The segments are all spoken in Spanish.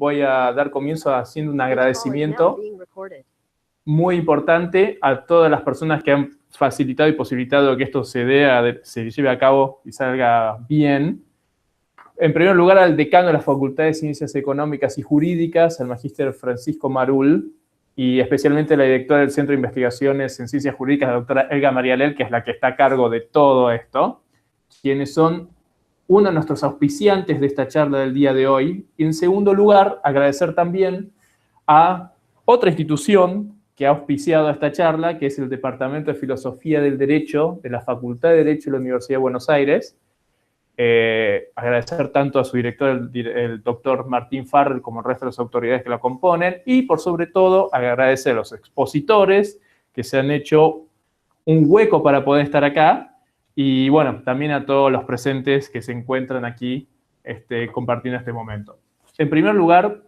voy a dar comienzo haciendo un agradecimiento muy importante a todas las personas que han facilitado y posibilitado que esto se lleve a cabo y salga bien. En primer lugar, al decano de la Facultad de Ciencias Económicas y Jurídicas, al magíster Francisco Marul, y especialmente la directora del Centro de Investigaciones en Ciencias Jurídicas, la doctora Elga Marialel, que es la que está a cargo de todo esto, quienes son uno de nuestros auspiciantes de esta charla del día de hoy. Y en segundo lugar, agradecer también a otra institución que ha auspiciado esta charla, que es el Departamento de Filosofía del Derecho de la Facultad de Derecho de la Universidad de Buenos Aires. Agradecer tanto a su director, el doctor Martín Farrell, como el resto de las autoridades que la componen, y por sobre todo agradecer a los expositores que se han hecho un hueco para poder estar acá, y bueno, también a todos los presentes que se encuentran aquí compartiendo este momento. En primer lugar,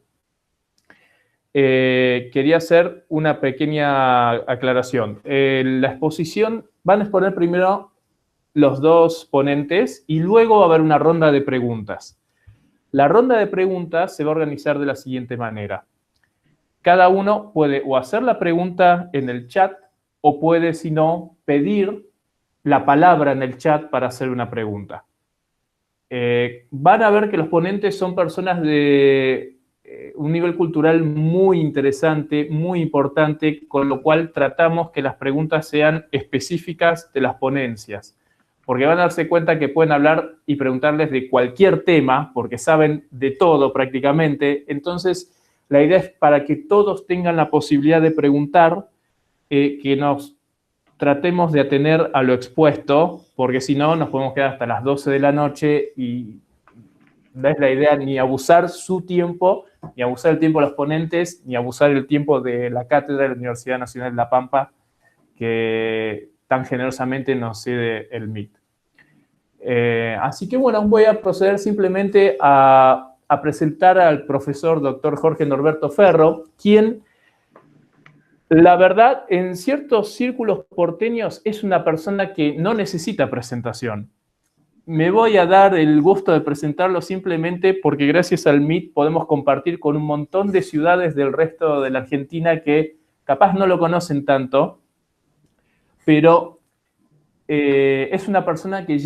quería hacer una pequeña aclaración. La exposición, van a exponer primero los dos ponentes y luego va a haber una ronda de preguntas. La ronda de preguntas se va a organizar de la siguiente manera. Cada uno puede o hacer la pregunta en el chat o puede, si no, pedir la palabra en el chat para hacer una pregunta. Van a ver que los ponentes son personas de un nivel cultural muy interesante, muy importante, con lo cual tratamos que las preguntas sean específicas de las ponencias, porque van a darse cuenta que pueden hablar y preguntarles de cualquier tema, porque saben de todo prácticamente. Entonces, la idea es para que todos tengan la posibilidad de preguntar, que nos tratemos de atener a lo expuesto, porque si no, nos podemos quedar hasta las 12 de la noche y no es la idea ni abusar su tiempo, ni abusar el tiempo de los ponentes, ni abusar el tiempo de la cátedra de la Universidad Nacional de La Pampa, que tan generosamente nos cede el MIT. Así que bueno, voy a proceder simplemente a presentar al profesor doctor Jorge Norberto Ferro, quien, la verdad, en ciertos círculos porteños es una persona que no necesita presentación. Me voy a dar el gusto de presentarlo simplemente porque gracias al MIT podemos compartir con un montón de ciudades del resto de la Argentina que capaz no lo conocen tanto, pero es una persona que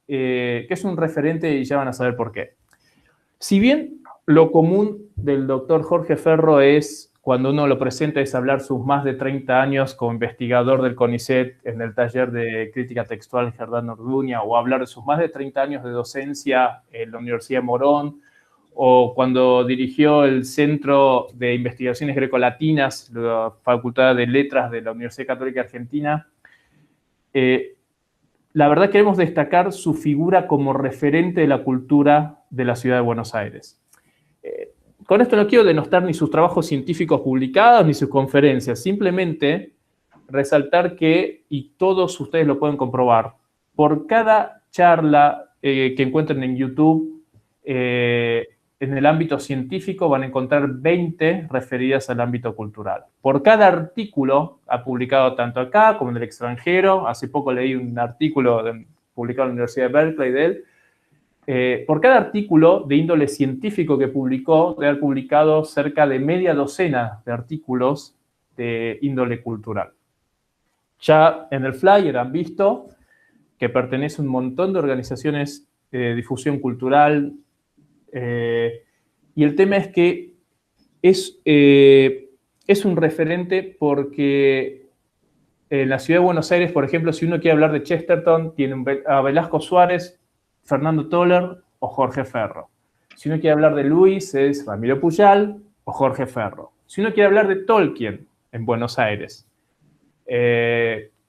que es un referente y ya van a saber por qué. Si bien lo común del doctor Jorge Ferro es, cuando uno lo presenta, es hablar sus más de 30 años como investigador del CONICET en el taller de crítica textual Jardán Orduña, o hablar de sus más de 30 años de docencia en la Universidad de Morón, o cuando dirigió el Centro de Investigaciones Grecolatinas, la Facultad de Letras de la Universidad Católica Argentina, la verdad queremos destacar su figura como referente de la cultura de la ciudad de Buenos Aires. Con esto no quiero denostar ni sus trabajos científicos publicados ni sus conferencias, simplemente resaltar que, y todos ustedes lo pueden comprobar, por cada charla que encuentren en YouTube, en el ámbito científico van a encontrar 20 referidas al ámbito cultural. Por cada artículo ha publicado tanto acá como en el extranjero. Hace poco leí un artículo publicado en la Universidad de Berkeley de él. Por cada artículo de índole científico que publicó, debe haber publicado cerca de media docena de artículos de índole cultural. Ya en el flyer han visto que pertenece a un montón de organizaciones de difusión cultural, y el tema es que es un referente porque en la ciudad de Buenos Aires, por ejemplo, si uno quiere hablar de Chesterton, tiene a Velasco Suárez, Fernando Toller o Jorge Ferro. Si uno quiere hablar de Luis, es Ramiro Pujal o Jorge Ferro. Si uno quiere hablar de Tolkien en Buenos Aires,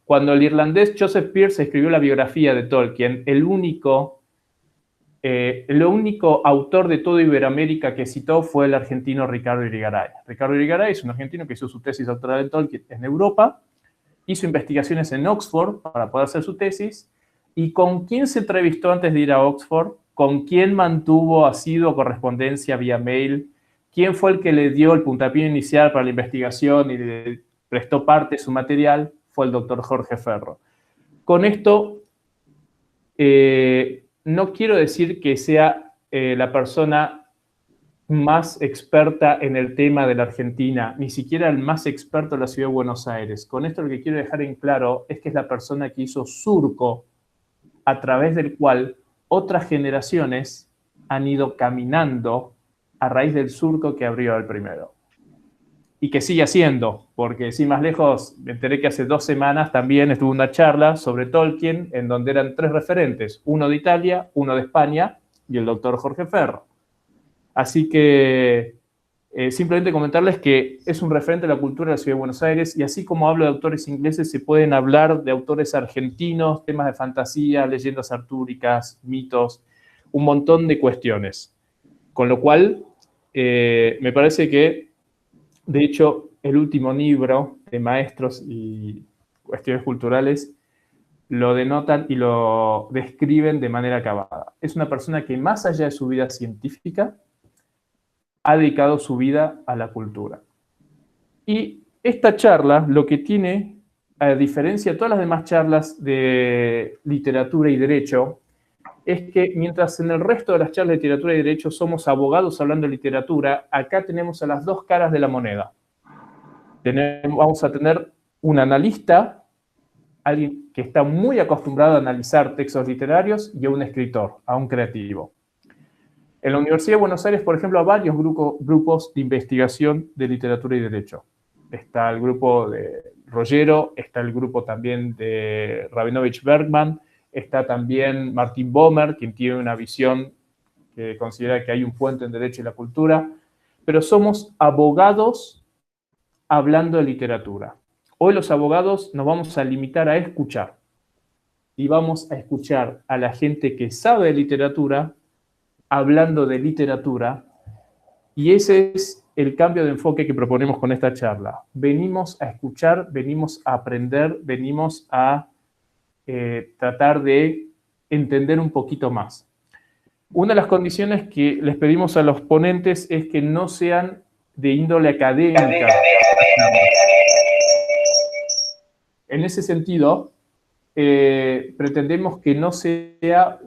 cuando el irlandés Joseph Pearce escribió la biografía de Tolkien, el único autor de toda Iberoamérica que citó fue el argentino Ricardo Irigaray. Ricardo Irigaray es un argentino que hizo su tesis doctoral en Tolkien en Europa, hizo investigaciones en Oxford para poder hacer su tesis, y con quién se entrevistó antes de ir a Oxford, con quién mantuvo asidua correspondencia vía mail, quién fue el que le dio el puntapié inicial para la investigación y le prestó parte de su material, fue el doctor Jorge Ferro. Con esto, no quiero decir que sea la persona más experta en el tema de la Argentina, ni siquiera el más experto en la ciudad de Buenos Aires. Con esto lo que quiero dejar en claro es que es la persona que hizo surco a través del cual otras generaciones han ido caminando a raíz del surco que abrió el primero. Y que sigue haciendo, porque sin más lejos, me enteré que hace 2 semanas también estuvo una charla sobre Tolkien, en donde eran 3 referentes, uno de Italia, uno de España y el doctor Jorge Ferro. Así que simplemente comentarles que es un referente de la cultura de la ciudad de Buenos Aires, y así como hablo de autores ingleses, se pueden hablar de autores argentinos, temas de fantasía, leyendas artúricas, mitos, un montón de cuestiones. Con lo cual, me parece que, de hecho, el último libro de maestros y cuestiones culturales lo denotan y lo describen de manera acabada. Es una persona que, más allá de su vida científica, ha dedicado su vida a la cultura. Y esta charla lo que tiene, a diferencia de todas las demás charlas de literatura y derecho, es que mientras en el resto de las charlas de literatura y derecho somos abogados hablando de literatura, acá tenemos a las 2 caras de la moneda. Vamos a tener un analista, alguien que está muy acostumbrado a analizar textos literarios, y a un escritor, a un creativo. En la Universidad de Buenos Aires, por ejemplo, hay varios grupos de investigación de literatura y derecho. Está el grupo de Rollero, está el grupo también de Rabinovich Bergman, está también Martín Bomer, quien tiene una visión que considera que hay un puente en derecho y la cultura, pero somos abogados hablando de literatura. Hoy los abogados nos vamos a limitar a escuchar, y vamos a escuchar a la gente que sabe de literatura hablando de literatura, y ese es el cambio de enfoque que proponemos con esta charla. Venimos a escuchar, venimos a aprender, venimos a tratar de entender un poquito más. Una de las condiciones que les pedimos a los ponentes es que no sean de índole académica. En ese sentido, pretendemos que no sea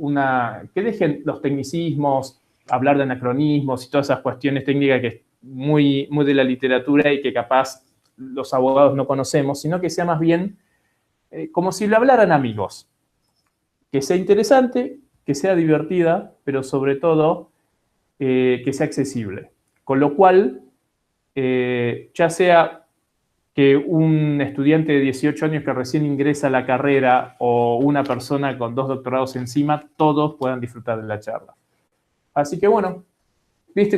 que dejen los tecnicismos, hablar de anacronismos y todas esas cuestiones técnicas que es muy, muy de la literatura y que capaz los abogados no conocemos, sino que sea más bien como si lo hablaran amigos. Que sea interesante, que sea divertida, pero sobre todo que sea accesible. Con lo cual, ya sea que un estudiante de 18 años que recién ingresa a la carrera o una persona con 2 doctorados encima, todos puedan disfrutar de la charla. Así que bueno,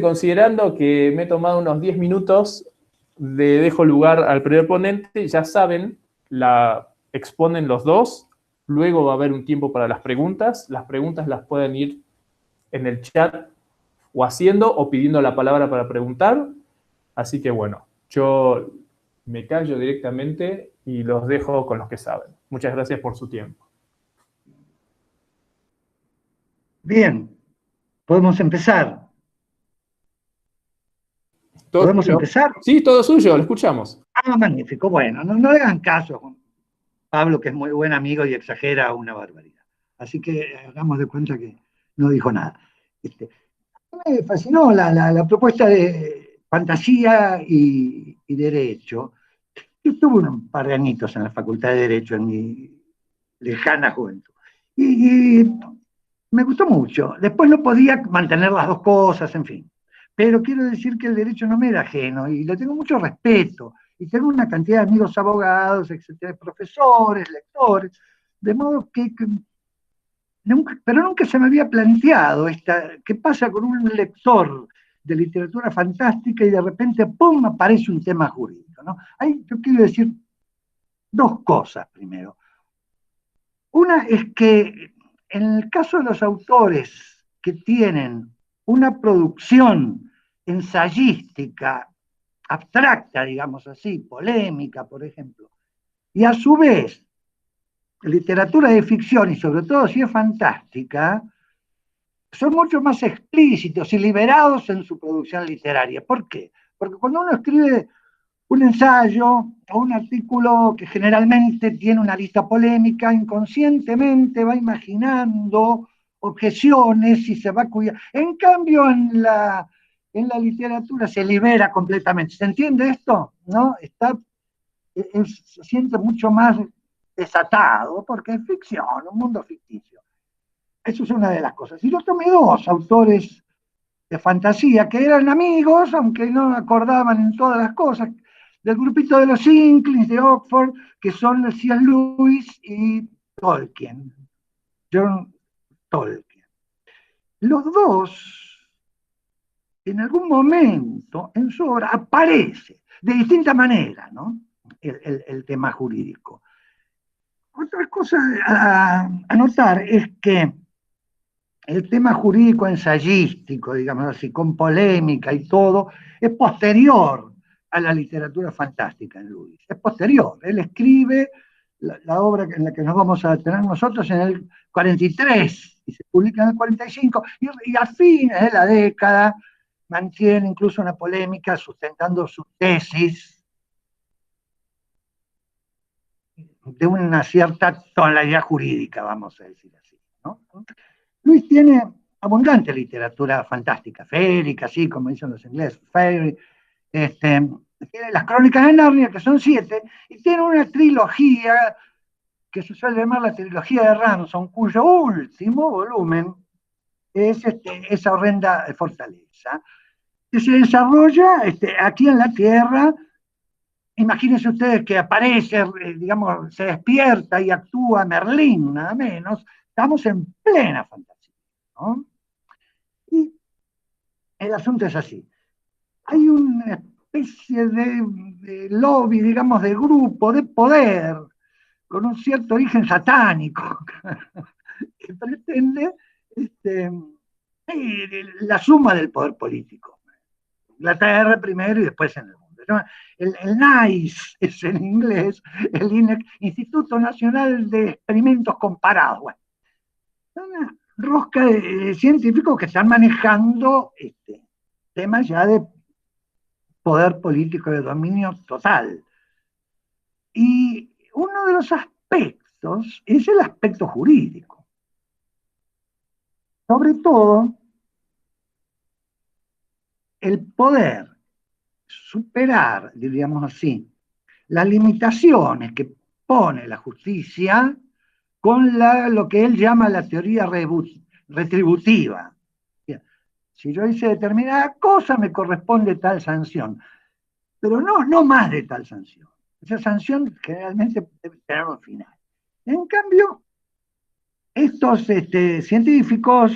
considerando que me he tomado unos 10 minutos, le dejo lugar al primer ponente. Ya saben, la exponen los dos, luego va a haber un tiempo para las preguntas las pueden ir en el chat o haciendo o pidiendo la palabra para preguntar. Así que bueno, yo me callo directamente y los dejo con los que saben. Muchas gracias por su tiempo. Bien, podemos empezar. ¿Podemos empezar? Sí, todo suyo, lo escuchamos. Ah, magnífico. Bueno, no le hagan caso a Pablo, que es muy buen amigo y exagera una barbaridad. Así que hagamos de cuenta que no dijo nada. Me fascinó la propuesta de fantasía y derecho. Yo estuve un par de añitos en la Facultad de Derecho en mi lejana juventud. Y me gustó mucho. Después no podía mantener las 2 cosas, en fin. Pero quiero decir que el derecho no me era ajeno y le tengo mucho respeto. Y tengo una cantidad de amigos abogados, etcétera, profesores, lectores, de modo que pero nunca se me había planteado qué pasa con un lector de literatura fantástica y de repente, ¡pum!, aparece un tema jurídico, ¿no? Yo quiero decir 2 cosas primero. Una es que en el caso de los autores que tienen una producción ensayística, abstracta, digamos así, polémica, por ejemplo, y a su vez literatura de ficción, y sobre todo si es fantástica, son mucho más explícitos y liberados en su producción literaria. ¿Por qué? Porque cuando uno escribe un ensayo o un artículo que generalmente tiene una lista polémica, inconscientemente va imaginando objeciones y se va cuidando. En cambio, en la literatura se libera completamente. ¿Se entiende esto? ¿No? Se siente mucho más desatado, porque es ficción, un mundo ficticio. Eso es una de las cosas. Y yo tomé dos autores de fantasía que eran amigos, aunque no acordaban en todas las cosas, del grupito de los Inklings de Oxford, que son C.S. Lewis y Tolkien, John Tolkien. Los dos, en algún momento en su obra, aparece de distinta manera, ¿no? El tema jurídico. Otra cosa a notar es que el tema jurídico ensayístico, digamos así, con polémica y todo, es posterior a la literatura fantástica en Lewis. Es posterior. Él escribe la obra en la que nos vamos a tener nosotros en el 43 y se publica en el 45, y a fines de la década mantiene incluso una polémica sustentando su tesis de una cierta tonalidad jurídica, vamos a decir así, ¿no? Luis tiene abundante literatura fantástica, férica, así como dicen los ingleses, fairy, tiene las Crónicas de Narnia, que son 7, y tiene una trilogía que se suele llamar la trilogía de Ramson, cuyo último volumen es esa horrenda fortaleza, que se desarrolla aquí en la Tierra. Imagínense ustedes que aparece, digamos, se despierta y actúa Merlín, nada menos. Estamos en plena fantasía, ¿no? Y el asunto es así. Hay una especie de lobby, digamos, de grupo, de poder, con un cierto origen satánico, que pretende la suma del poder político. Inglaterra primero y después en el mundo. El NICE es en inglés, el Instituto Nacional de Experimentos Comparados. Bueno, una rosca de científicos que están manejando temas ya de poder político, de dominio total. Y uno de los aspectos es el aspecto jurídico. Sobre todo, el poder superar, diríamos así, las limitaciones que pone la justicia con lo que él llama la teoría retributiva. Si yo hice determinada cosa, me corresponde tal sanción, pero no más de tal sanción. Esa sanción generalmente debe tener un final. En cambio, estos científicos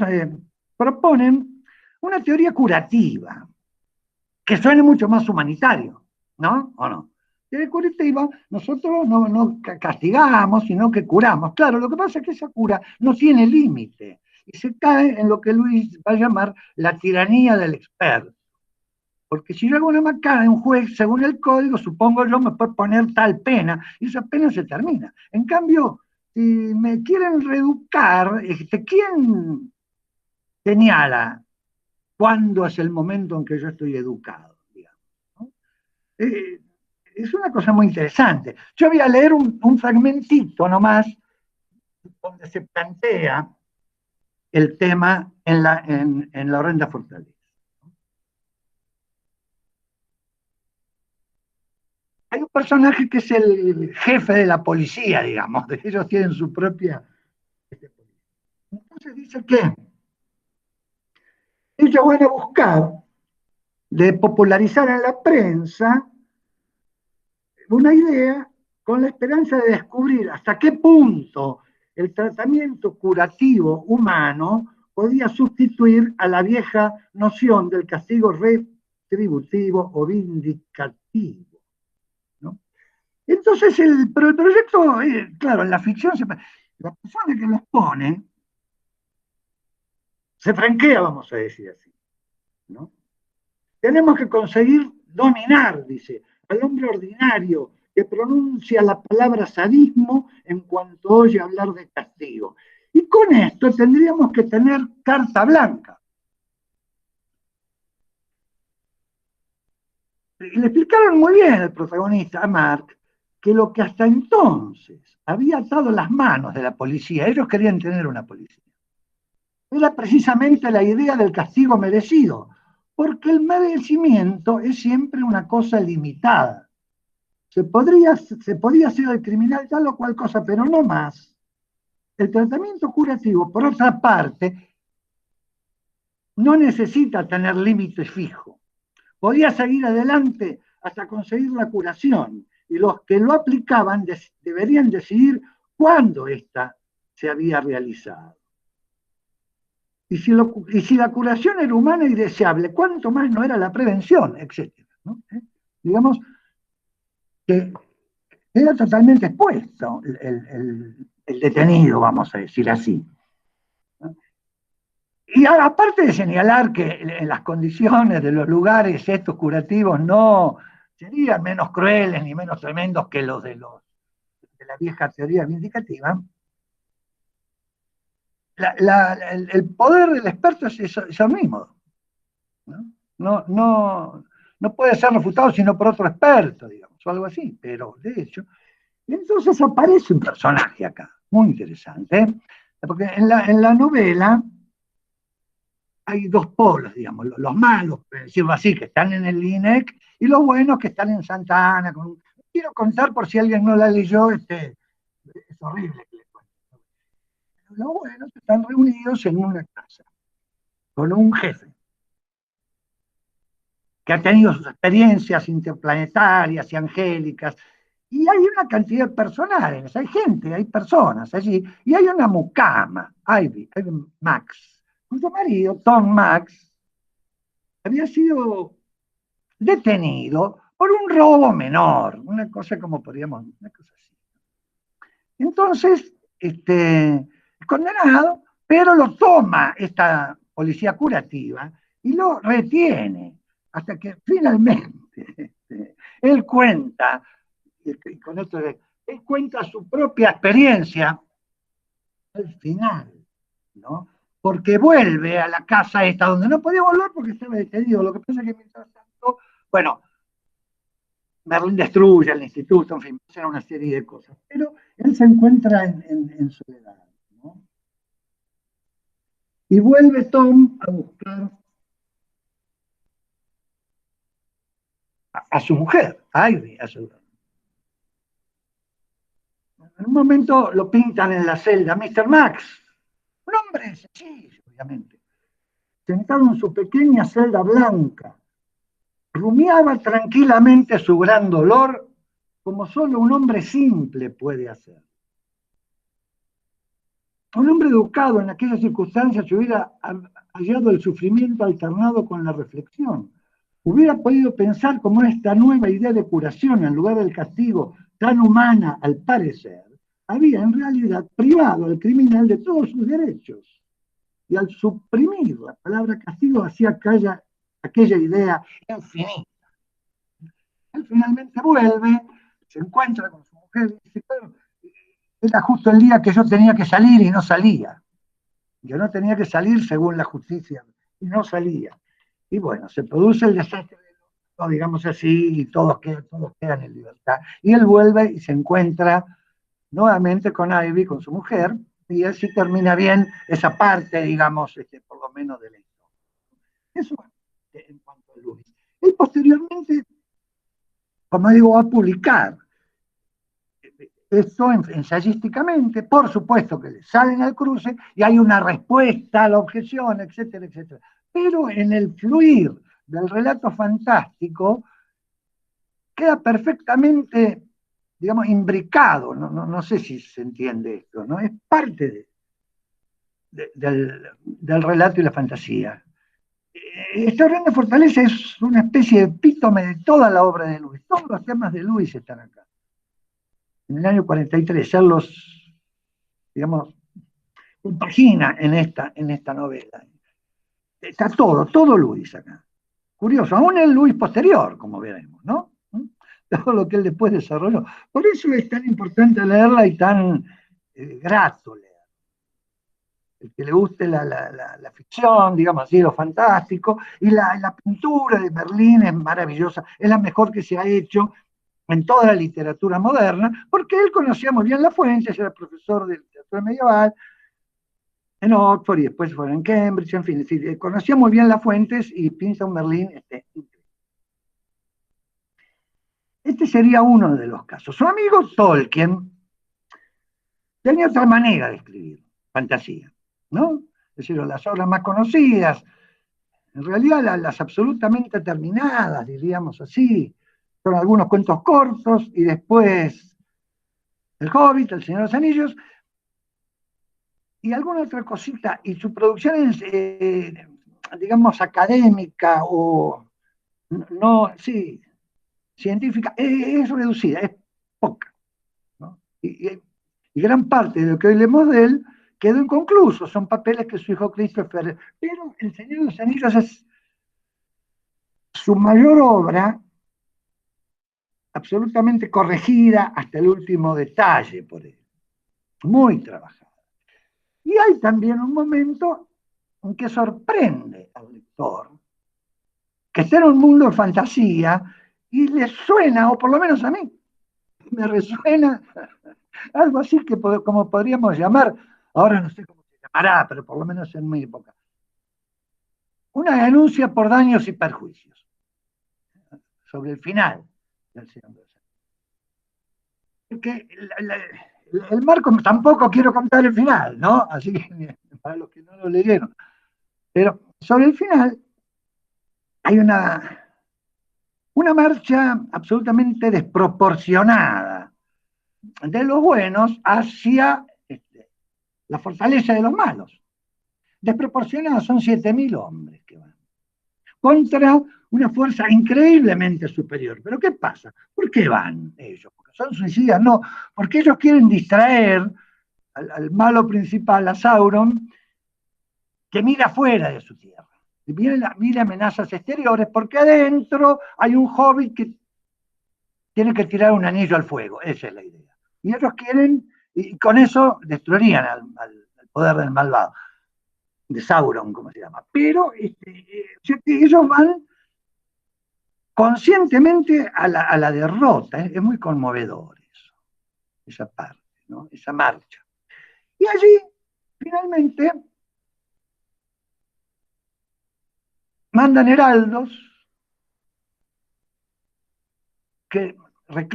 proponen una teoría curativa, que suene mucho más humanitario, ¿no? ¿O no? Teoría curativa, nosotros no castigamos, sino que curamos. Claro, lo que pasa es que esa cura no tiene límite y se cae en lo que Luis va a llamar la tiranía del experto. Porque si yo hago una macana, un juez, según el código, supongo yo, me puede poner tal pena, y esa pena se termina. En cambio, si me quieren reeducar, ¿quién señala cuándo es el momento en que yo estoy educado? Digamos, ¿no? Es una cosa muy interesante. Yo voy a leer un fragmentito nomás, donde se plantea el tema en la horrenda fortaleza. Hay un personaje que es el jefe de la policía, digamos, ellos tienen su propia. Entonces dice que ellos van a buscar de popularizar en la prensa una idea con la esperanza de descubrir hasta qué punto el tratamiento curativo humano podía sustituir a la vieja noción del castigo retributivo o vindicativo. Entonces, pero el proyecto, claro, en la ficción, la persona que los pone se franquea, vamos a decir así, ¿no? Tenemos que conseguir dominar, dice, al hombre ordinario que pronuncia la palabra sadismo en cuanto oye hablar de castigo. Y con esto tendríamos que tener carta blanca. Y le explicaron muy bien al protagonista, a Mark, que lo que hasta entonces había atado las manos de la policía, ellos querían tener una policía, era precisamente la idea del castigo merecido, porque el merecimiento es siempre una cosa limitada. Se podía hacer el criminal tal o cual cosa, pero no más. El tratamiento curativo, por otra parte, no necesita tener límites fijos. Podía seguir adelante hasta conseguir la curación, y los que lo aplicaban deberían decidir cuándo ésta se había realizado. Y si la curación era humana y deseable, ¿cuánto más no era la prevención, etcétera, ¿no? Digamos que era totalmente expuesto el detenido, vamos a decir así. Y aparte de señalar que en las condiciones de los lugares estos curativos no serían menos crueles ni menos tremendos que los de la vieja teoría vindicativa, el poder del experto es eso mismo. No puede ser refutado sino por otro experto, digamos, o algo así, pero de hecho. Entonces aparece un personaje acá, muy interesante, ¿eh? Porque en la novela hay dos polos, digamos, los malos, por decirlo así, que están en el INEC, y los buenos que están en Santa Ana. Quiero contar por si alguien no la leyó, es horrible que les cuente. Los buenos están reunidos en una casa, con un jefe, que ha tenido sus experiencias interplanetarias y angélicas, y hay una cantidad de personajes, hay gente, hay personas allí, y hay una mucama, Ivy Max, cuyo marido, Tom Max, había sido detenido por un robo menor, una cosa como podríamos, una cosa así. Entonces, es condenado, pero lo toma esta policía curativa y lo retiene hasta que finalmente él cuenta, y con esto él cuenta su propia experiencia al final, ¿no? Porque vuelve a la casa esta donde no podía volver porque estaba detenido. Lo que pasa es que mientras tanto, bueno, Merlín destruye el instituto, en fin, era una serie de cosas. Pero él se encuentra en soledad, ¿no? Y vuelve Tom a buscar a su mujer, a Ivy, a su. En un momento lo pintan en la celda, Mr. Max, un hombre sencillo, obviamente, sentado en su pequeña celda blanca, rumiaba tranquilamente su gran dolor como solo un hombre simple puede hacer. Un hombre educado en aquellas circunstancias se hubiera hallado el sufrimiento alternado con la reflexión. Hubiera podido pensar cómo esta nueva idea de curación, en lugar del castigo tan humana al parecer, había en realidad privado al criminal de todos sus derechos. Y al suprimir la palabra castigo hacía aquella idea infinita. Él finalmente vuelve, se encuentra con su mujer y dice, claro, era justo el día que yo tenía que salir y no salía. Yo no tenía que salir según la justicia y no salía. Y bueno, se produce el desastre, digamos así, y todos quedan en libertad. Y él vuelve y se encuentra nuevamente con Ivy, con su mujer, y así termina bien esa parte, digamos, por lo menos de la historia. Eso en cuanto a Luis. Él posteriormente, como digo, va a publicar esto ensayísticamente, por supuesto que le salen al cruce y hay una respuesta a la objeción, etcétera, etcétera. Pero en el fluir del relato fantástico queda perfectamente, digamos, imbricado, no sé si se entiende esto, ¿no? Es parte del relato y la fantasía. Esta Horrenda Fortaleza es una especie de epítome de toda la obra de Luis. Todos los temas de Luis están acá. En el año 43, él los, digamos, compagina en esta novela. Está todo Luis acá. Curioso, aún el Luis posterior, como veremos, ¿no? Todo lo que él después desarrolló. Por eso es tan importante leerla y tan grato leerla. El que le guste la ficción, digamos así, lo fantástico, y la pintura de Merlín es maravillosa, es la mejor que se ha hecho en toda la literatura moderna, porque él conocía muy bien las fuentes, era profesor de literatura medieval, en Oxford y después fueron en Cambridge, en fin, es decir, conocía muy bien las fuentes y piensa un Merlín. Este sería uno de los casos. Su amigo Tolkien tenía otra manera de escribir fantasía, ¿no? Es decir, las obras más conocidas, en realidad las absolutamente terminadas, diríamos así, son algunos cuentos cortos y después El Hobbit, El Señor de los Anillos y alguna otra cosita. Y su producción es, digamos, académica o no, sí, científica, es reducida, es poca, ¿no? Y gran parte de lo que hoy leemos de él quedó inconcluso, son papeles que su hijo Christopher, pero El Señor de los Anillos es su mayor obra, absolutamente corregida hasta el último detalle por él, muy trabajada. Y hay también un momento en que sorprende al lector, que está en un mundo de fantasía y le suena, o por lo menos a mí, me resuena algo así que como podríamos llamar, ahora no sé cómo se llamará, pero por lo menos en mi época, una denuncia por daños y perjuicios sobre el final del Señor de los Anillos. Porque el marco, tampoco quiero contar el final, ¿no? Así que para los que no lo leyeron. Pero sobre el final hay una marcha absolutamente desproporcionada de los buenos hacia la fortaleza de los malos. Desproporcionada, son 7.000 hombres que van contra una fuerza increíblemente superior. ¿Pero qué pasa? ¿Por qué van ellos? ¿Porque son suicidas? No, porque ellos quieren distraer al malo principal, a Sauron, que mira fuera de su tierra. Mira amenazas exteriores, porque adentro hay un hobbit que tiene que tirar un anillo al fuego. Esa es la idea. Y ellos quieren, y con eso destruirían al poder del malvado, de Sauron, como se llama. Pero ellos van conscientemente a la derrota. Es muy conmovedor eso, esa parte, ¿no? Esa marcha. Y allí, finalmente, mandan heraldos que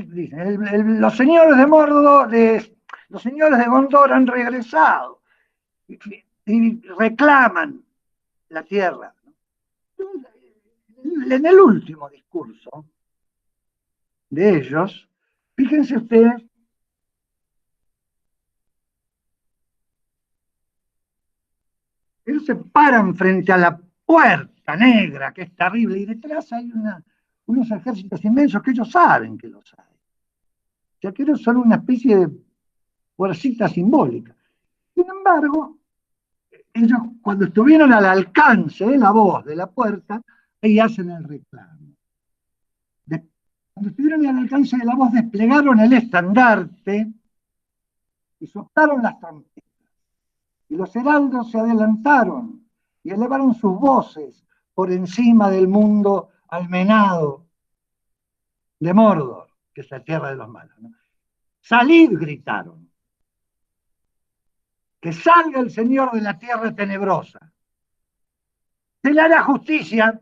dicen, los señores de Mordor, los señores de Gondor han regresado y reclaman la tierra. En el último discurso de ellos, fíjense ustedes, ellos se paran frente a la puerta negra, que es terrible, y detrás hay unos ejércitos inmensos que ellos saben que los hay. O sea, que ellos son una especie de fuercita simbólica. Sin embargo, ellos cuando estuvieron al alcance de la voz de la puerta, ahí hacen el reclamo. Cuando estuvieron al alcance de la voz, desplegaron el estandarte y soplaron las trompetas. Y los heraldos se adelantaron y elevaron sus voces por encima del mundo almenado de Mordor, que es la tierra de los malos, ¿no? Salid, gritaron. Que salga el Señor de la tierra tenebrosa. Se le hará justicia.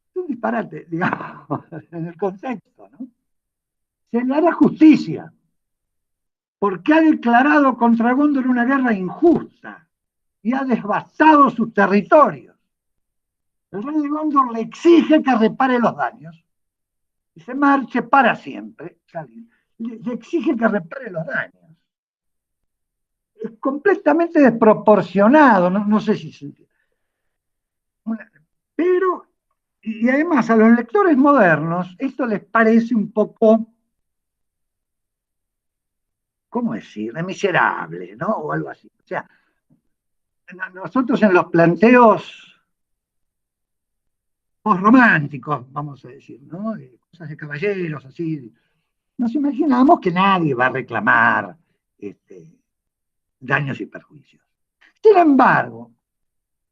Es un disparate, digamos, en el contexto, ¿no? Se le hará justicia, porque ha declarado contra Gondor una guerra injusta y ha devastado sus territorios. El rey de Gondor le exige que repare los daños y se marche para siempre. Le exige que repare los daños. Es completamente desproporcionado, no sé si se entiende. Pero, y además a los lectores modernos, esto les parece un poco, ¿cómo decir?, miserable, ¿no? O algo así. O sea, nosotros en los planteos postrománticos, vamos a decir, ¿no? Cosas de caballeros, así, nos imaginamos que nadie va a reclamar daños y perjuicios. Sin embargo,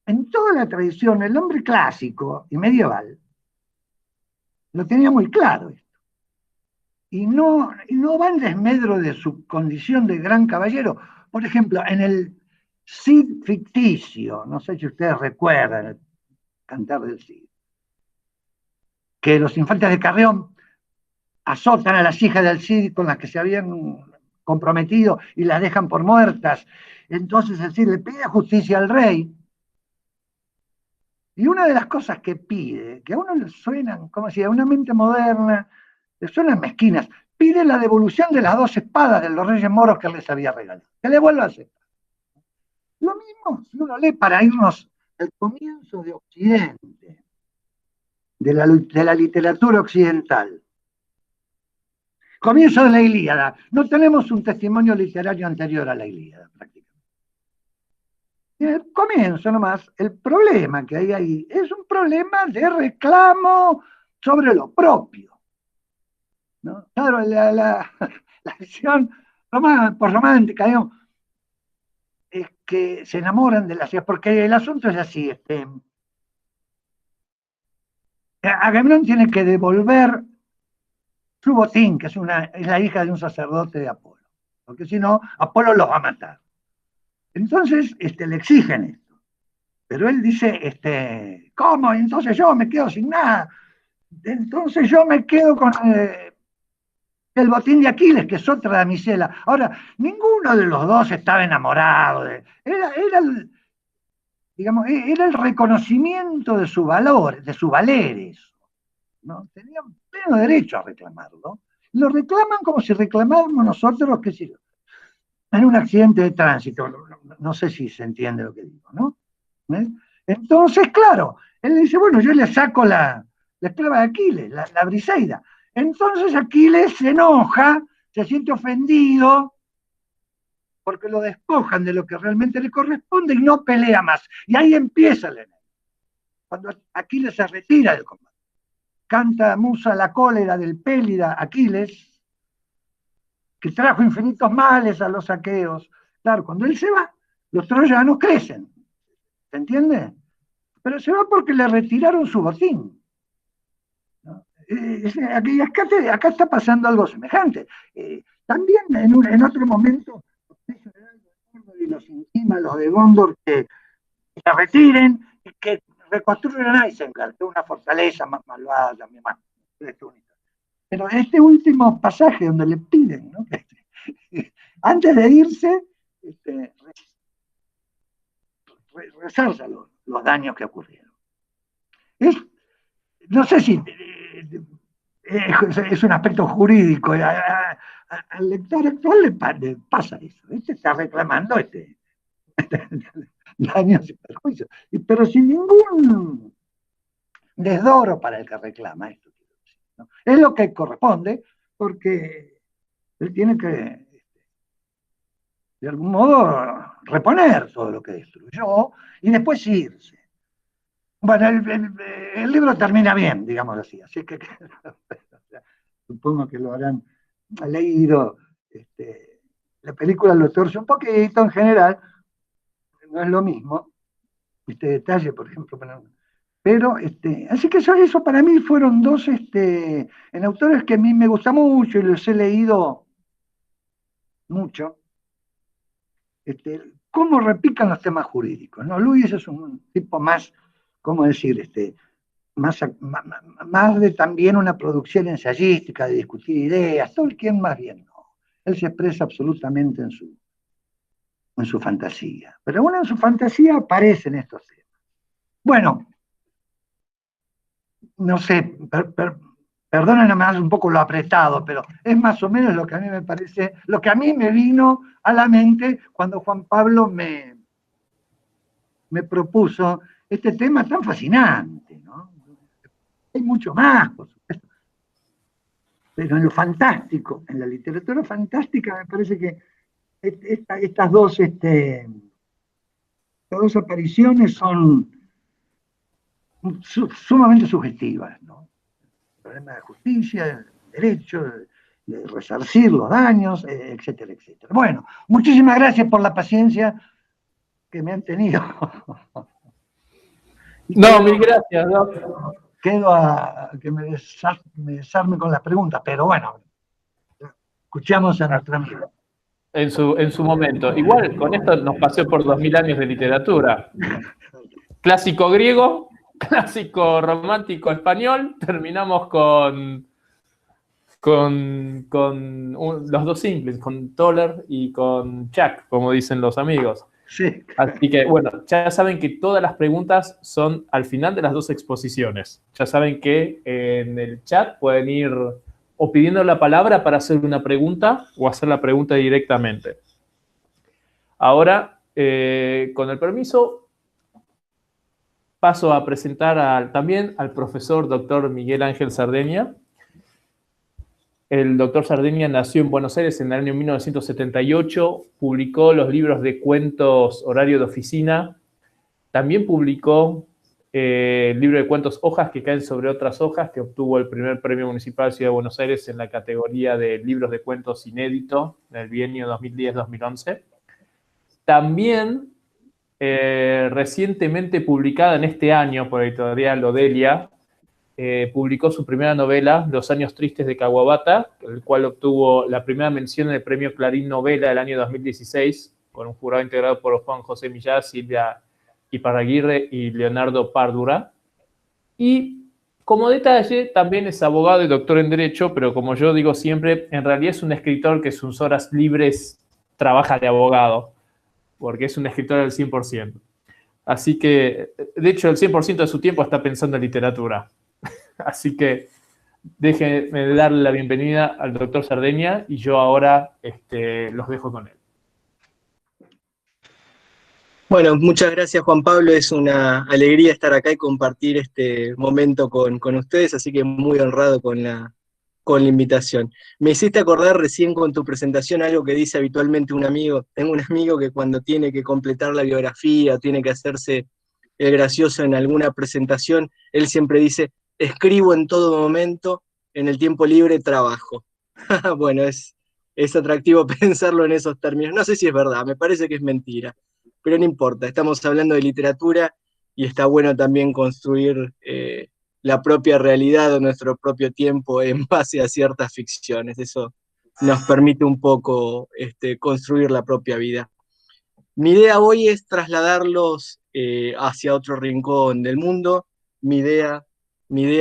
en toda la tradición, el hombre clásico y medieval lo tenía muy claro esto. Y no va en desmedro de su condición de gran caballero, por ejemplo, en el Cid ficticio, no sé si ustedes recuerdan el Cantar del Cid, que los infantes de Carrión azotan a las hijas del Cid con las que se habían comprometido y las dejan por muertas. Entonces el Cid le pide justicia al rey. Y una de las cosas que pide, que a uno le suenan, como si a una mente moderna, le suenan mezquinas, pide la devolución de las 2 espadas de los reyes moros que les había regalado. Que le vuelva a hacer. Lo mismo si uno lee para irnos al comienzo de Occidente, de la literatura occidental. Comienzo de la Ilíada. No tenemos un testimonio literario anterior a la Ilíada, prácticamente. En el comienzo nomás, el problema que hay ahí es un problema de reclamo sobre lo propio, ¿no? Claro, la visión por romántica, digamos, es que se enamoran de las hijas, porque el asunto es así, Agamenón tiene que devolver su botín, que es la hija de un sacerdote de Apolo, porque si no, Apolo los va a matar. Entonces, le exigen esto. Pero él dice, ¿cómo? Entonces yo me quedo sin nada. Entonces yo me quedo con el botín de Aquiles, que es otra damisela. Ahora, ninguno de los dos estaba enamorado. Era el reconocimiento de su valor, de su valer eso, ¿no? Tenían pleno derecho a reclamarlo. Lo reclaman como si reclamáramos nosotros, qué sé yo, en un accidente de tránsito. No sé si se entiende lo que digo, ¿no? Entonces, claro, él dice, bueno, yo le saco la esclava de Aquiles, la Briseida. Entonces Aquiles se enoja, se siente ofendido, porque lo despojan de lo que realmente le corresponde y no pelea más. Y ahí empieza el enemigo. Cuando Aquiles se retira del combate, canta Musa la cólera del Pélida Aquiles, que trajo infinitos males a los aqueos. Claro, cuando él se va, los troyanos crecen. ¿Se entiende? Pero se va porque le retiraron su botín, ¿no? Acá está pasando algo semejante. También en otro momento, y los intima, los de Gondor, que se retiren y que reconstruyan Isengard, que es una fortaleza más malvada, también más única. Pero este último pasaje donde le piden, ¿no? Antes de irse, resalta los daños que ocurrieron. No sé si es un aspecto jurídico. Al lector actual le pasa eso. Está reclamando daños y perjuicios, pero sin ningún desdoro para el que reclama esto, ¿no? Es lo que corresponde, porque él tiene que, de algún modo, reponer todo lo que destruyó y después irse. Bueno, el libro termina bien, digamos así que supongo que lo habrán leído. La película lo torce un poquito en general, no es lo mismo, este detalle, por ejemplo, pero así que eso para mí fueron dos en autores que a mí me gustan mucho y los he leído mucho, cómo repican los temas jurídicos, ¿no? Luis es un tipo más, ¿cómo decir? Más de también una producción ensayística, de discutir ideas. Tolkien más bien no. Él se expresa absolutamente en su fantasía. Pero aún en su fantasía aparecen estos temas. Bueno, no sé, perdónenme más un poco lo apretado, pero es más o menos lo que a mí me parece, lo que a mí me vino a la mente cuando Juan Pablo me propuso este tema tan fascinante, ¿no? Hay mucho más, por supuesto. Pero en lo fantástico, en la literatura fantástica, me parece que estas dos apariciones son sumamente sugestivas, ¿no? El problema de justicia, el derecho, de resarcir los daños, etcétera, etcétera. Bueno, muchísimas gracias por la paciencia que me han tenido. No, mil gracias, Doc. Quedo a que me desarme con las preguntas, pero bueno, escuchamos a nuestro amigo. en su momento. Igual, con esto nos pasó por 2000 años de literatura. Clásico griego, clásico romántico español, terminamos los dos simples, con Toller y con Chuck, como dicen los amigos. Sí. Así que, bueno, ya saben que todas las preguntas son al final de las dos exposiciones. Ya saben que en el chat pueden ir o pidiendo la palabra para hacer una pregunta o hacer la pregunta directamente. Ahora, con el permiso, paso a presentar también al profesor doctor Miguel Ángel Sardeña. El doctor Sardeña nació en Buenos Aires en el año 1978, publicó los libros de cuentos Horario de Oficina, también publicó el libro de cuentos Hojas que caen sobre otras hojas, que obtuvo el primer premio municipal de Ciudad de Buenos Aires en la categoría de libros de cuentos inédito en el bienio 2010-2011. También recientemente publicada en este año por la editorial Odelia, publicó su primera novela, Los años tristes de Kawabata, el cual obtuvo la primera mención en el premio Clarín Novela del año 2016, con un jurado integrado por Juan José Millás, Silvia Iparraguirre y Leonardo Párdura. Y como detalle, también es abogado y doctor en Derecho, pero como yo digo siempre, en realidad es un escritor que en sus horas libres trabaja de abogado, porque es un escritor al 100%. Así que, de hecho, el 100% de su tiempo está pensando en literatura. Así que déjenme darle la bienvenida al doctor Sardeña y yo ahora los dejo con él. Bueno, muchas gracias Juan Pablo, es una alegría estar acá y compartir este momento con ustedes, así que muy honrado con la invitación. Me hiciste acordar recién con tu presentación algo que dice habitualmente un amigo. Tengo un amigo que cuando tiene que completar la biografía, tiene que hacerse el gracioso en alguna presentación, él siempre dice, escribo en todo momento, en el tiempo libre trabajo. Bueno, es atractivo pensarlo en esos términos. No sé si es verdad, me parece que es mentira, pero no importa, estamos hablando de literatura y está bueno también construir la propia realidad o nuestro propio tiempo en base a ciertas ficciones. Eso nos permite un poco construir la propia vida. Mi idea hoy es trasladarlos hacia otro rincón del mundo. Mi idea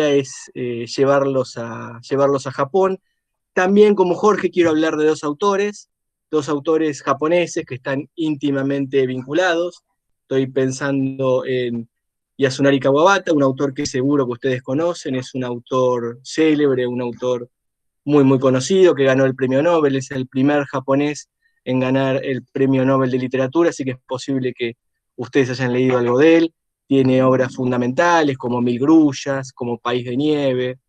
es llevarlos a Japón. También, como Jorge, quiero hablar de dos autores japoneses que están íntimamente vinculados. Estoy pensando en Yasunari Kawabata, un autor que seguro que ustedes conocen, es un autor célebre, un autor muy, muy conocido, que ganó el premio Nobel, es el primer japonés en ganar el premio Nobel de Literatura, así que es posible que ustedes hayan leído algo de él. Tiene obras fundamentales como Mil Grullas, como País de Nieve,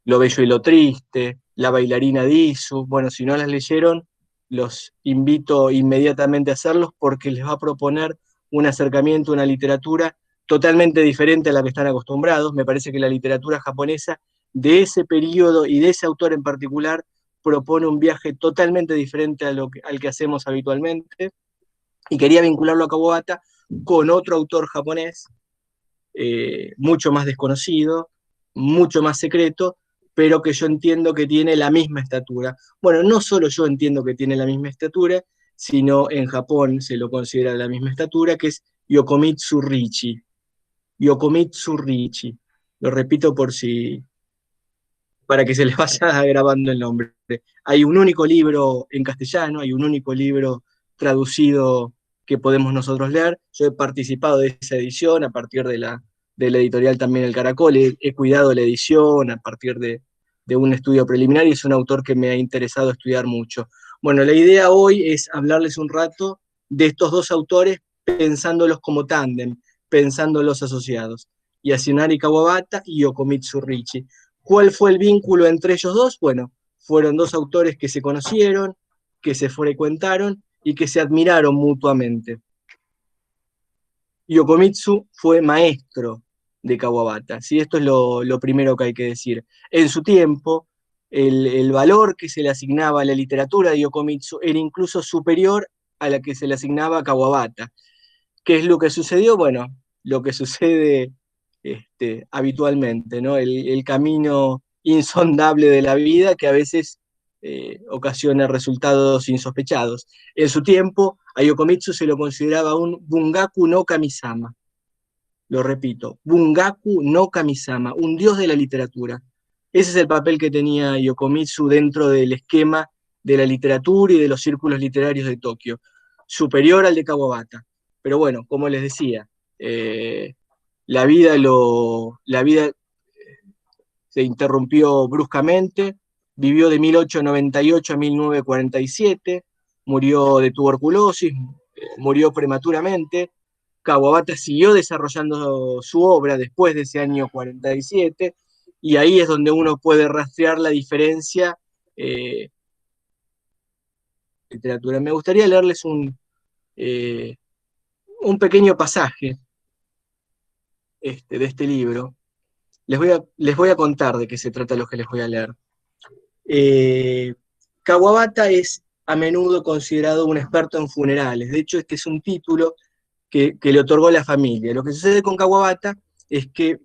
Lo Bello y lo Triste, La Bailarina de Izu. Bueno, si no las leyeron, los invito inmediatamente a hacerlos porque les va a proponer un acercamiento a una literatura totalmente diferente a la que están acostumbrados. Me parece que la literatura japonesa de ese periodo y de ese autor en particular propone un viaje totalmente diferente al que hacemos habitualmente, y quería vincularlo a Kawabata con otro autor japonés, mucho más desconocido, mucho más secreto, pero que yo entiendo que tiene la misma estatura. Bueno, no solo yo entiendo que tiene la misma estatura, sino en Japón se lo considera la misma estatura, que es Yokomitsu Richi. Yokomitsu Richi. Lo repito para que se les vaya grabando el nombre. Hay un único libro en castellano, hay un único libro traducido que podemos nosotros leer. Yo he participado de esa edición a partir de la editorial también El Caracol, he cuidado la edición a partir de un estudio preliminar y es un autor que me ha interesado estudiar mucho. Bueno, la idea hoy es hablarles un rato de estos dos autores pensándolos como tándem, pensándolos asociados, Yasunari Kawabata y Yokomitsu Richi. ¿Cuál fue el vínculo entre ellos dos? Bueno, fueron dos autores que se conocieron, que se frecuentaron y que se admiraron mutuamente. Yokomitsu fue maestro de Kawabata, ¿sí? Esto es lo primero que hay que decir. En su tiempo, el valor que se le asignaba a la literatura de Yokomitsu era incluso superior a la que se le asignaba a Kawabata. ¿Qué es lo que sucedió? Bueno, lo que sucede habitualmente, ¿no? El camino insondable de la vida que a veces ocasiona resultados insospechados. En su tiempo, a Yokomitsu se lo consideraba un Bungaku no Kamisama. Lo repito, Bungaku no Kamisama, un dios de la literatura. Ese es el papel que tenía Yokomitsu dentro del esquema de la literatura y de los círculos literarios de Tokio, superior al de Kawabata. Pero bueno, como les decía, la vida se interrumpió bruscamente, vivió de 1898 a 1947, murió de tuberculosis, murió prematuramente. Kawabata siguió desarrollando su obra después de ese año 47, y ahí es donde uno puede rastrear la diferencia literatura. Me gustaría leerles un pequeño pasaje de este libro. Les voy a contar de qué se trata lo que les voy a leer. Kawabata es a menudo considerado un experto en funerales. De hecho, este es un título que le otorgó la familia. Lo que sucede con Kawabata es que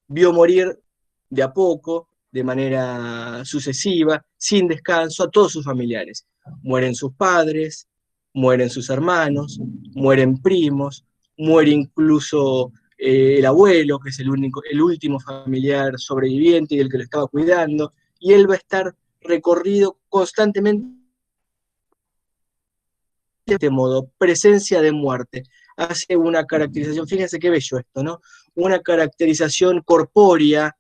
vio morir de a poco, de manera sucesiva, sin descanso, a todos sus familiares. Mueren sus padres, mueren sus hermanos, mueren primos, muere incluso el abuelo, que es el último familiar sobreviviente y el que lo estaba cuidando, y él va a estar recorrido constantemente de este modo, presencia de muerte. Hace una caracterización, fíjense qué bello esto, ¿no? Una caracterización corpórea,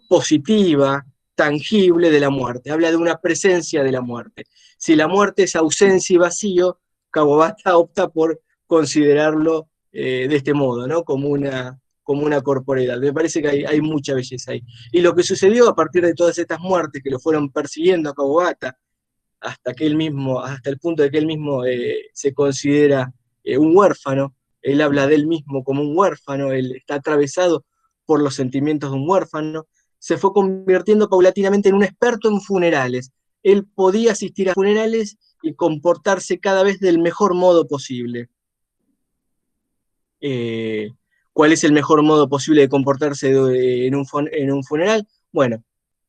positiva, tangible de la muerte. Habla de una presencia de la muerte. Si la muerte es ausencia y vacío, Kawabata opta por considerarlo de este modo, ¿no? Como una corporeidad. Me parece que hay mucha belleza ahí. Y lo que sucedió a partir de todas estas muertes que lo fueron persiguiendo a Kawabata, hasta el punto de que él mismo se considera un huérfano. Él habla de él mismo como un huérfano, él está atravesado por los sentimientos de un huérfano, se fue convirtiendo paulatinamente en un experto en funerales. Él podía asistir a funerales y comportarse cada vez del mejor modo posible. ¿Cuál es el mejor modo posible de comportarse en un funeral? Bueno,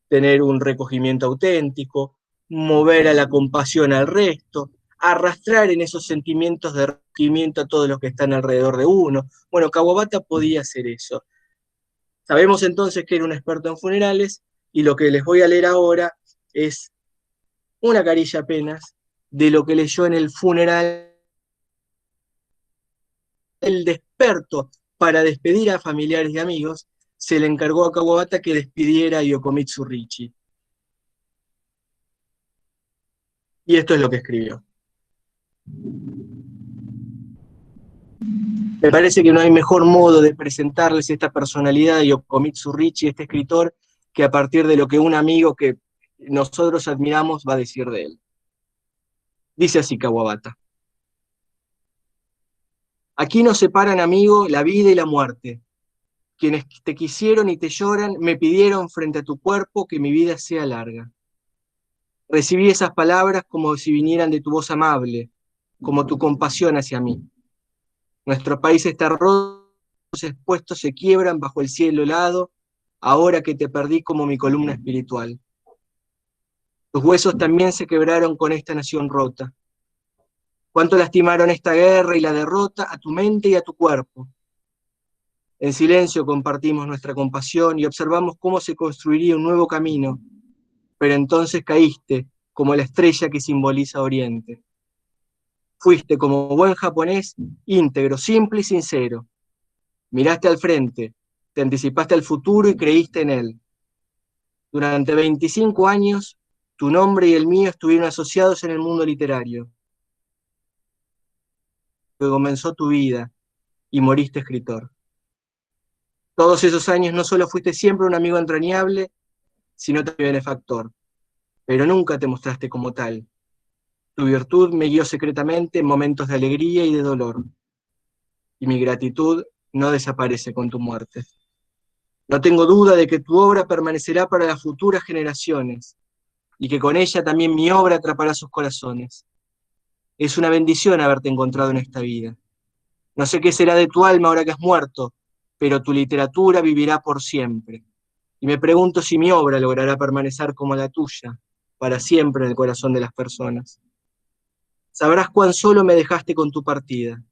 tener un recogimiento auténtico, mover a la compasión al resto, arrastrar en esos sentimientos de recogimiento a todos los que están alrededor de uno. Bueno, Kawabata podía hacer eso. Sabemos entonces que era un experto en funerales, y lo que les voy a leer ahora es una carilla apenas de lo que leyó en el funeral el experto para despedir a familiares y amigos. Se le encargó a Kawabata que despidiera a Yokomitsu Richie. Y esto es lo que escribió. Me parece que no hay mejor modo de presentarles esta personalidad de Yokomitsu Richie, este escritor, que a partir de lo que un amigo que nosotros admiramos va a decir de él. Dice así Kawabata: aquí nos separan, amigo, la vida y la muerte. Quienes te quisieron y te lloran me pidieron frente a tu cuerpo que mi vida sea larga. Recibí esas palabras como si vinieran de tu voz amable, como tu compasión hacia mí. Nuestro país está roto, los expuestos se quiebran bajo el cielo helado, ahora que te perdí como mi columna espiritual. Tus huesos también se quebraron con esta nación rota. Cuánto lastimaron esta guerra y la derrota a tu mente y a tu cuerpo. En silencio compartimos nuestra compasión y observamos cómo se construiría un nuevo camino, pero entonces caíste como la estrella que simboliza Oriente. Fuiste como buen japonés, íntegro, simple y sincero. Miraste al frente, te anticipaste al futuro y creíste en él. Durante 25 años, tu nombre y el mío estuvieron asociados en el mundo literario. Luego comenzó tu vida y moriste escritor. Todos esos años no solo fuiste siempre un amigo entrañable, sino también benefactor, pero nunca te mostraste como tal. Tu virtud me guió secretamente en momentos de alegría y de dolor, y mi gratitud no desaparece con tu muerte. No tengo duda de que tu obra permanecerá para las futuras generaciones, y que con ella también mi obra atrapará sus corazones. Es una bendición haberte encontrado en esta vida. No sé qué será de tu alma ahora que has muerto, pero tu literatura vivirá por siempre. Y me pregunto si mi obra logrará permanecer como la tuya, para siempre en el corazón de las personas. Sabrás cuán solo me dejaste con tu partida.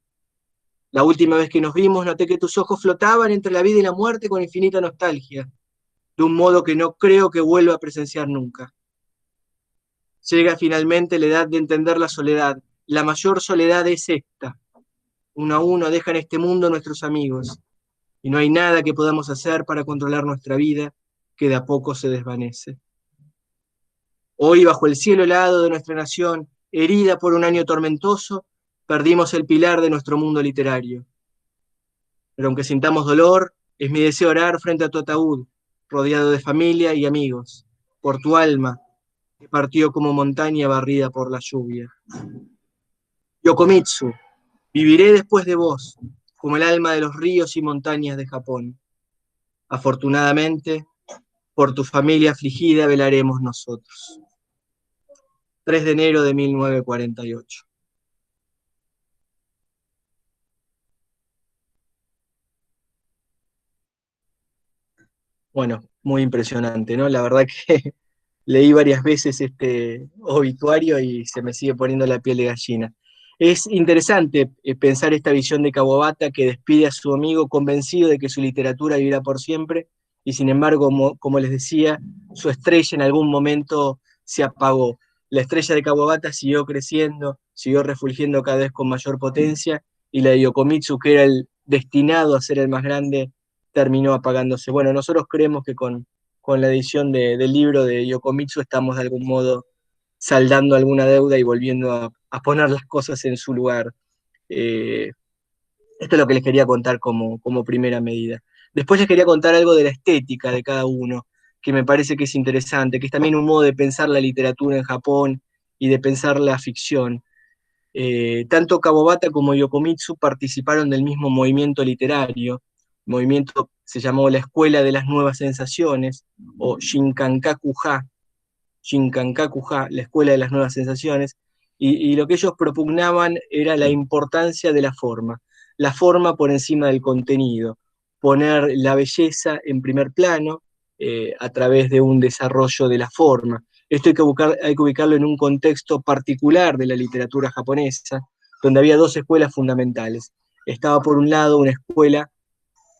La última vez que nos vimos noté que tus ojos flotaban entre la vida y la muerte con infinita nostalgia, de un modo que no creo que vuelva a presenciar nunca. Llega finalmente la edad de entender la soledad. La mayor soledad es esta. Uno a uno dejan este mundo nuestros amigos, y no hay nada que podamos hacer para controlar nuestra vida, que de a poco se desvanece. Hoy, bajo el cielo helado de nuestra nación, herida por un año tormentoso, perdimos el pilar de nuestro mundo literario. Pero aunque sintamos dolor, es mi deseo orar frente a tu ataúd, rodeado de familia y amigos, por tu alma, que partió como montaña barrida por la lluvia. Yokomitsu, viviré después de vos, como el alma de los ríos y montañas de Japón. Afortunadamente, por tu familia afligida velaremos nosotros. 3 de enero de 1948. Bueno, muy impresionante, ¿no? La verdad que leí varias veces este obituario y se me sigue poniendo la piel de gallina. Es interesante pensar esta visión de Kawabata que despide a su amigo convencido de que su literatura vivirá por siempre, y sin embargo, como les decía, su estrella en algún momento se apagó. La estrella de Kawabata siguió creciendo, siguió refulgiendo cada vez con mayor potencia, y la de Yokomitsu, que era el destinado a ser el más grande, terminó apagándose. Bueno, nosotros creemos que con la edición del libro de Yokomitsu estamos de algún modo saldando alguna deuda y volviendo a poner las cosas en su lugar. Esto es lo que les quería contar como primera medida. Después les quería contar algo de la estética de cada uno, que me parece que es interesante, que es también un modo de pensar la literatura en Japón y de pensar la ficción. Tanto Kawabata como Yokomitsu participaron del mismo movimiento literario. El movimiento se llamó la Escuela de las Nuevas Sensaciones, o Shinkankaku-ha, la Escuela de las Nuevas Sensaciones, y lo que ellos propugnaban era la importancia de la forma por encima del contenido, poner la belleza en primer plano a través de un desarrollo de la forma. Esto hay que ubicarlo en un contexto particular de la literatura japonesa, donde había dos escuelas fundamentales. Estaba por un lado una escuela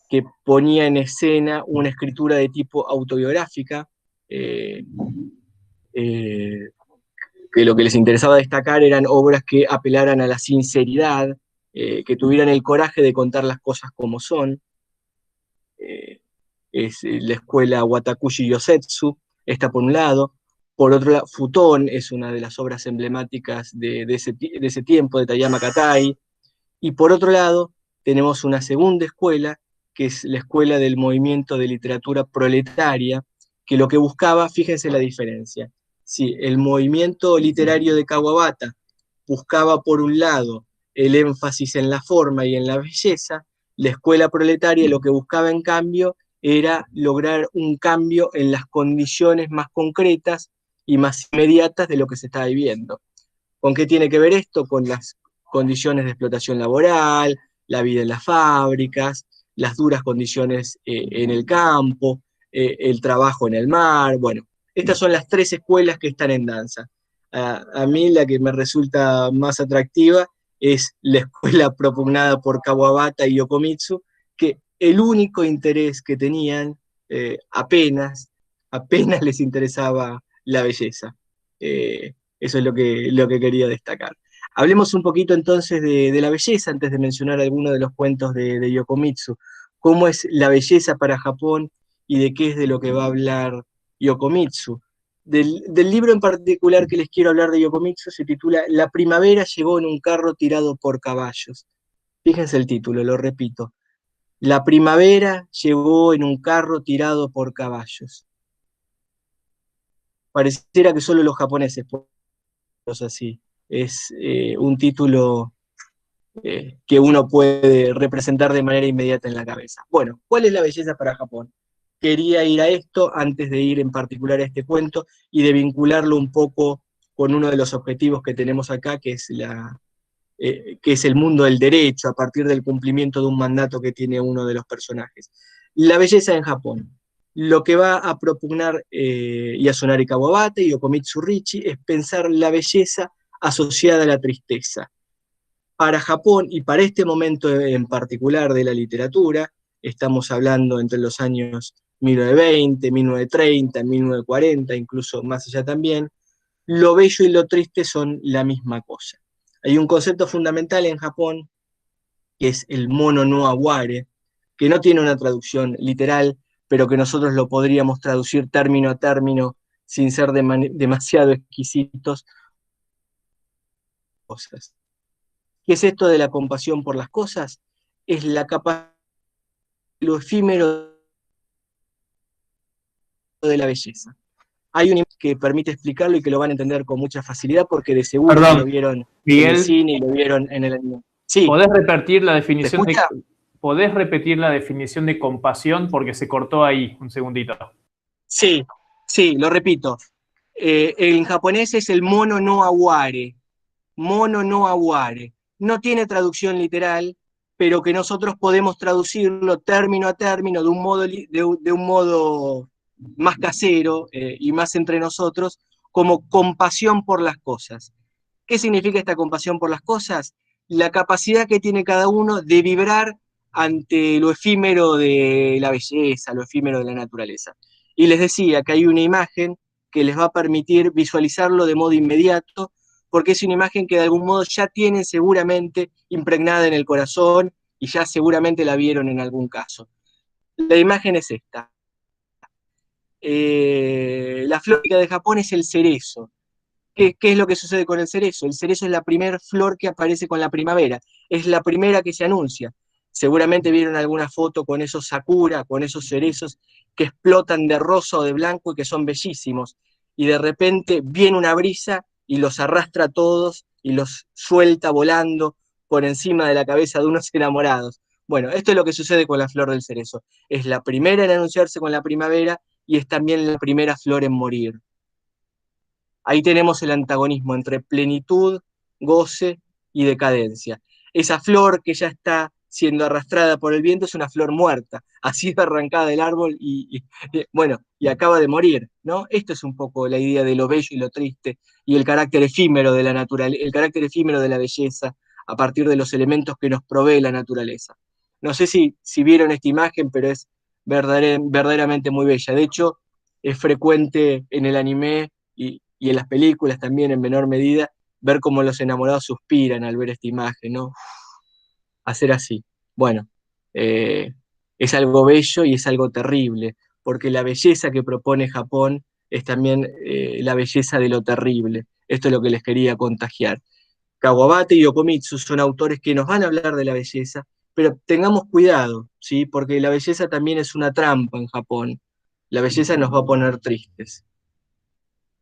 que ponía en escena una escritura de tipo autobiográfica, que lo que les interesaba destacar eran obras que apelaran a la sinceridad, que tuvieran el coraje de contar las cosas como son. Es la escuela Watakushi Yosetsu, esta por un lado. Por otro lado, Futon es una de las obras emblemáticas de ese tiempo, de Tayama Katai. Y por otro lado, tenemos una segunda escuela, que es la escuela del movimiento de literatura proletaria, que lo que buscaba, fíjense la diferencia, sí, el movimiento literario de Kawabata buscaba por un lado el énfasis en la forma y en la belleza, la escuela proletaria lo que buscaba en cambio era lograr un cambio en las condiciones más concretas y más inmediatas de lo que se estaba viviendo. ¿Con qué tiene que ver esto? Con las condiciones de explotación laboral, la vida en las fábricas, las duras condiciones en el campo, el trabajo en el mar. Bueno, estas son las tres escuelas que están en danza. A mí la que me resulta más atractiva es la escuela propugnada por Kawabata y Yokomitsu, que el único interés que tenían, apenas les interesaba la belleza. Eso es lo que quería destacar. Hablemos un poquito entonces de la belleza, antes de mencionar algunos de los cuentos de Yokomitsu. ¿Cómo es la belleza para Japón y de qué es de lo que va a hablar Yokomitsu? Del libro en particular que les quiero hablar de Yokomitsu se titula La primavera llegó en un carro tirado por caballos. Fíjense el título, lo repito. La primavera llegó en un carro tirado por caballos. Pareciera que solo los japoneses pueden hacerlo así. Es un título que uno puede representar de manera inmediata en la cabeza. Bueno, ¿cuál es la belleza para Japón? Quería ir a esto antes de ir en particular a este cuento y de vincularlo un poco con uno de los objetivos que tenemos acá, que es el mundo del derecho, a partir del cumplimiento de un mandato que tiene uno de los personajes. La belleza en Japón. lo que va a propugnar Yasunari Kawabata y Yokomitsu Richi es pensar la belleza asociada a la tristeza. Para Japón, y para este momento en particular de la literatura, estamos hablando entre los años 1920, 1930, 1940, incluso más allá también, lo bello y lo triste son la misma cosa. Hay un concepto fundamental en Japón, que es el mono no aware, que no tiene una traducción literal, pero que nosotros lo podríamos traducir término a término sin ser demasiado exquisitos. Cosas. ¿Qué es esto de la compasión por las cosas? Es la capacidad, lo efímero de la belleza. Hay un imagen que permite explicarlo y que lo van a entender con mucha facilidad porque de seguro que lo vieron en el cine y lo vieron en el anime. Sí. ¿Podés repetir la definición ¿Podés repetir la definición de compasión? Porque se cortó ahí, un segundito. Sí, lo repito. En japonés es el mono no aware. Mono no aware. No tiene traducción literal, pero que nosotros podemos traducirlo término a término de un modo más casero y más entre nosotros, como compasión por las cosas. ¿Qué significa esta compasión por las cosas? La capacidad que tiene cada uno de vibrar ante lo efímero de la belleza, lo efímero de la naturaleza. Y les decía que hay una imagen que les va a permitir visualizarlo de modo inmediato, porque es una imagen que de algún modo ya tienen seguramente impregnada en el corazón y ya seguramente la vieron en algún caso. La imagen es esta. La flor de Japón es el cerezo. ¿Qué es lo que sucede con el cerezo? El cerezo es la primera flor que aparece con la primavera, es la primera que se anuncia. Seguramente vieron alguna foto con esos sakura, con esos cerezos que explotan de rosa o de blanco y que son bellísimos. Y de repente viene una brisa y los arrastra a todos y los suelta volando por encima de la cabeza de unos enamorados. Bueno, esto es lo que sucede con la flor del cerezo. Es la primera en anunciarse con la primavera y es también la primera flor en morir. Ahí tenemos el antagonismo entre plenitud, goce y decadencia. Esa flor que ya está siendo arrastrada por el viento es una flor muerta, ha sido arrancada del árbol y acaba de morir, ¿no? Esto es un poco la idea de lo bello y lo triste y el carácter efímero de la naturaleza, el carácter efímero de la belleza a partir de los elementos que nos provee la naturaleza. No sé si vieron esta imagen, pero es verdaderamente muy bella. De hecho, es frecuente en el anime y en las películas también en menor medida, ver cómo los enamorados suspiran al ver esta imagen, ¿no? Hacer así. Bueno, es algo bello y es algo terrible, porque la belleza que propone Japón es también la belleza de lo terrible. Esto es lo que les quería contagiar. Kawabata y Yokomitsu son autores que nos van a hablar de la belleza, pero tengamos cuidado, ¿sí? Porque la belleza también es una trampa en Japón. La belleza nos va a poner tristes.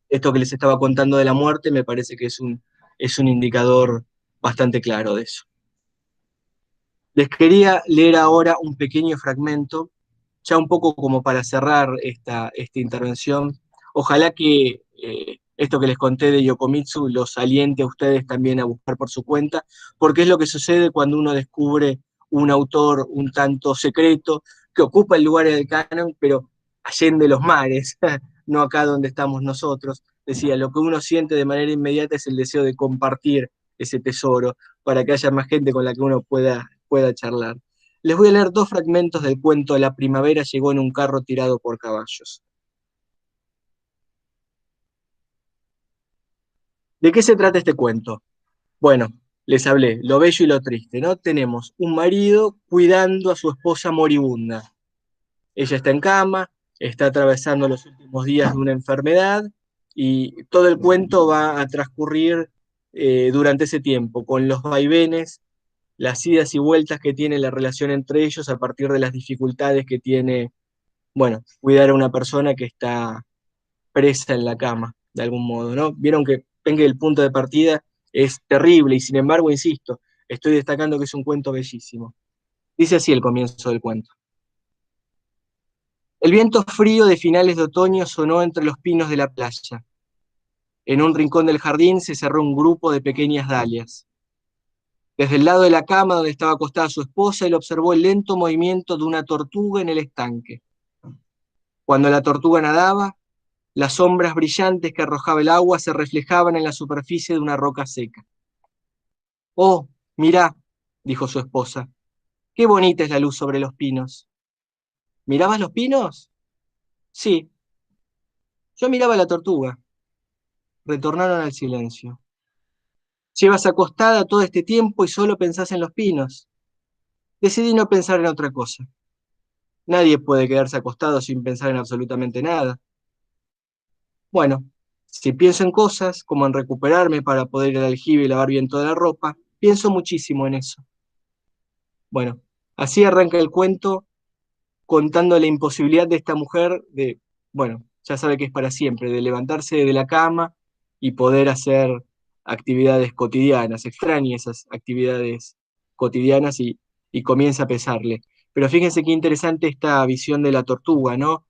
Esto que les estaba contando de la muerte me parece que es un indicador bastante claro de eso. Les quería leer ahora un pequeño fragmento, ya un poco como para cerrar esta intervención. Ojalá que esto que les conté de Yokomitsu los aliente a ustedes también a buscar por su cuenta, porque es lo que sucede cuando uno descubre un autor un tanto secreto, que ocupa el lugar del canon, pero allende los mares, no acá donde estamos nosotros. Decía, lo que uno siente de manera inmediata es el deseo de compartir ese tesoro para que haya más gente con la que uno pueda charlar. Les voy a leer 2 fragmentos del cuento La primavera llegó en un carro tirado por caballos. ¿De qué se trata este cuento? Bueno, les hablé, lo bello y lo triste, ¿no? Tenemos un marido cuidando a su esposa moribunda. Ella está en cama, está atravesando los últimos días de una enfermedad y todo el cuento va a transcurrir durante ese tiempo, con los vaivenes, las idas y vueltas que tiene la relación entre ellos a partir de las dificultades que tiene, cuidar a una persona que está presa en la cama, de algún modo, ¿no? Vieron que el punto de partida es terrible y sin embargo, insisto, estoy destacando que es un cuento bellísimo. Dice así el comienzo del cuento. El viento frío de finales de otoño sonó entre los pinos de la playa. En un rincón del jardín se cerró un grupo de pequeñas dalias. Desde el lado de la cama donde estaba acostada su esposa, él observó el lento movimiento de una tortuga en el estanque. Cuando la tortuga nadaba, las sombras brillantes que arrojaba el agua se reflejaban en la superficie de una roca seca. «Oh, mirá», dijo su esposa, «qué bonita es la luz sobre los pinos». «¿Mirabas los pinos?» «Sí, yo miraba la tortuga». Retornaron al silencio. «Llevas acostada todo este tiempo y solo pensás en los pinos». Decidí no pensar en otra cosa. Nadie puede quedarse acostado sin pensar en absolutamente nada. Bueno, si pienso en cosas, como en recuperarme para poder ir al aljibe y lavar bien toda la ropa, pienso muchísimo en eso. Bueno, así arranca el cuento contando la imposibilidad de esta mujer de, bueno, ya sabe que es para siempre, de levantarse de la cama y poder hacer actividades cotidianas, extraña esas actividades cotidianas y comienza a pesarle. Pero fíjense qué interesante esta visión de la tortuga, ¿no?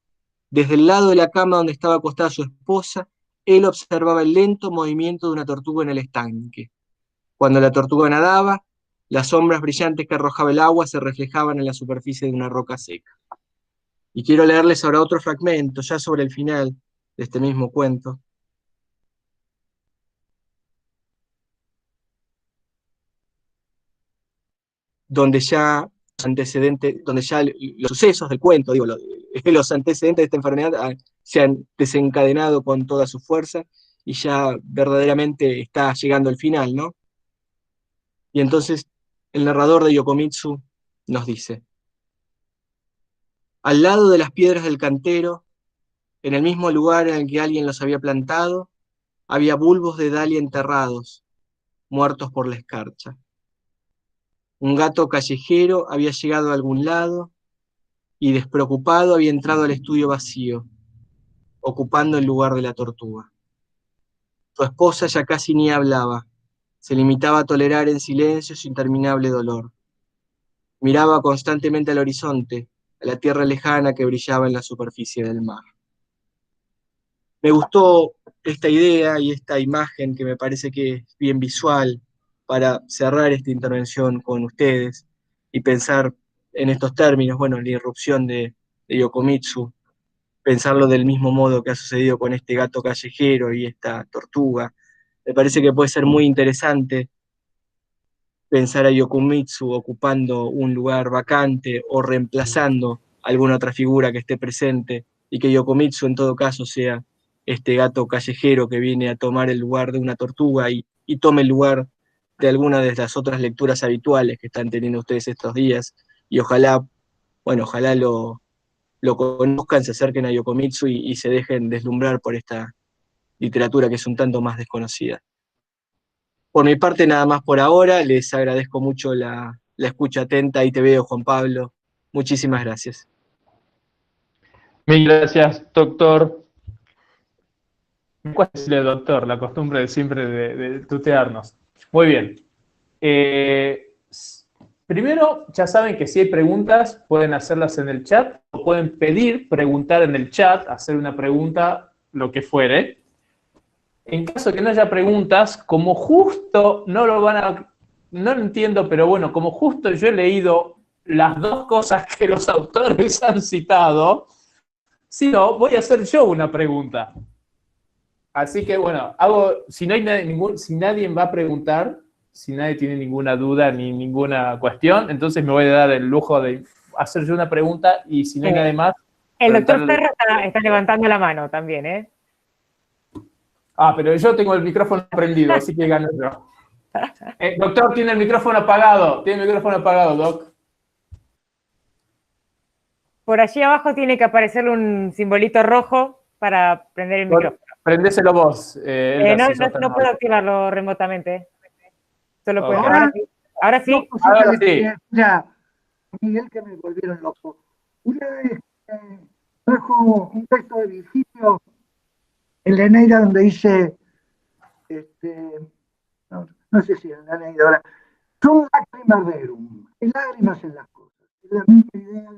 Desde el lado de la cama donde estaba acostada su esposa, él observaba el lento movimiento de una tortuga en el estanque. Cuando la tortuga nadaba, las sombras brillantes que arrojaba el agua se reflejaban en la superficie de una roca seca. Y quiero leerles ahora otro fragmento, ya sobre el final de este mismo cuento. Donde ya los sucesos del cuento, digo, los antecedentes de esta enfermedad se han desencadenado con toda su fuerza y ya verdaderamente está llegando el final, ¿no? Y entonces el narrador de Yokomitsu nos dice: al lado de las piedras del cantero, en el mismo lugar en el que alguien los había plantado, había bulbos de dalia enterrados, muertos por la escarcha. Un gato callejero había llegado a algún lado y despreocupado había entrado al estudio vacío, ocupando el lugar de la tortuga. Su esposa ya casi ni hablaba, se limitaba a tolerar en silencio su interminable dolor. Miraba constantemente al horizonte, a la tierra lejana que brillaba en la superficie del mar. Me gustó esta idea y esta imagen que me parece que es bien visual para cerrar esta intervención con ustedes y pensar en estos términos, bueno, la irrupción de Yokomitsu, pensarlo del mismo modo que ha sucedido con este gato callejero y esta tortuga. Me parece que puede ser muy interesante pensar a Yokomitsu ocupando un lugar vacante o reemplazando alguna otra figura que esté presente y que Yokomitsu en todo caso sea este gato callejero que viene a tomar el lugar de una tortuga y tome el lugar de alguna de las otras lecturas habituales que están teniendo ustedes estos días y ojalá, bueno, ojalá lo conozcan, se acerquen a Yokomitsu y se dejen deslumbrar por esta literatura que es un tanto más desconocida. Por mi parte, nada más por ahora. Les agradezco mucho la escucha atenta. Ahí te veo, Juan Pablo. Muchísimas gracias. Mil gracias, doctor. ¿Cuál es el doctor? La costumbre de siempre de tutearnos. Muy bien. Primero, ya saben que si hay preguntas, pueden hacerlas en el chat o pueden pedir preguntar en el chat, hacer una pregunta, lo que fuere. En caso de que no haya preguntas, como justo no lo entiendo, pero bueno, como justo yo he leído las dos cosas que los autores han citado, si no, voy a hacer yo una pregunta. Así que bueno, si nadie va a preguntar, si nadie tiene ninguna duda ni ninguna cuestión, entonces me voy a dar el lujo de hacer yo una pregunta y si no hay nadie más... El doctor Ferro está levantando la mano también, ¿eh? Pero yo tengo el micrófono prendido, así que gano yo. Doctor, tiene el micrófono apagado. Tiene el micrófono apagado, Doc. Por allí abajo tiene que aparecer un simbolito rojo para prender el micrófono. Prendéselo vos. No puedo activarlo remotamente. Solo puedo. Okay. Ahora sí. Ahora sí. Ya, Miguel, que me volvieron loco. Una vez trajo un texto de Virgilio en la Eneida donde dice, no sé si en la Eneida ahora, son lágrimas verum, hay lágrimas en las cosas. Es la misma idea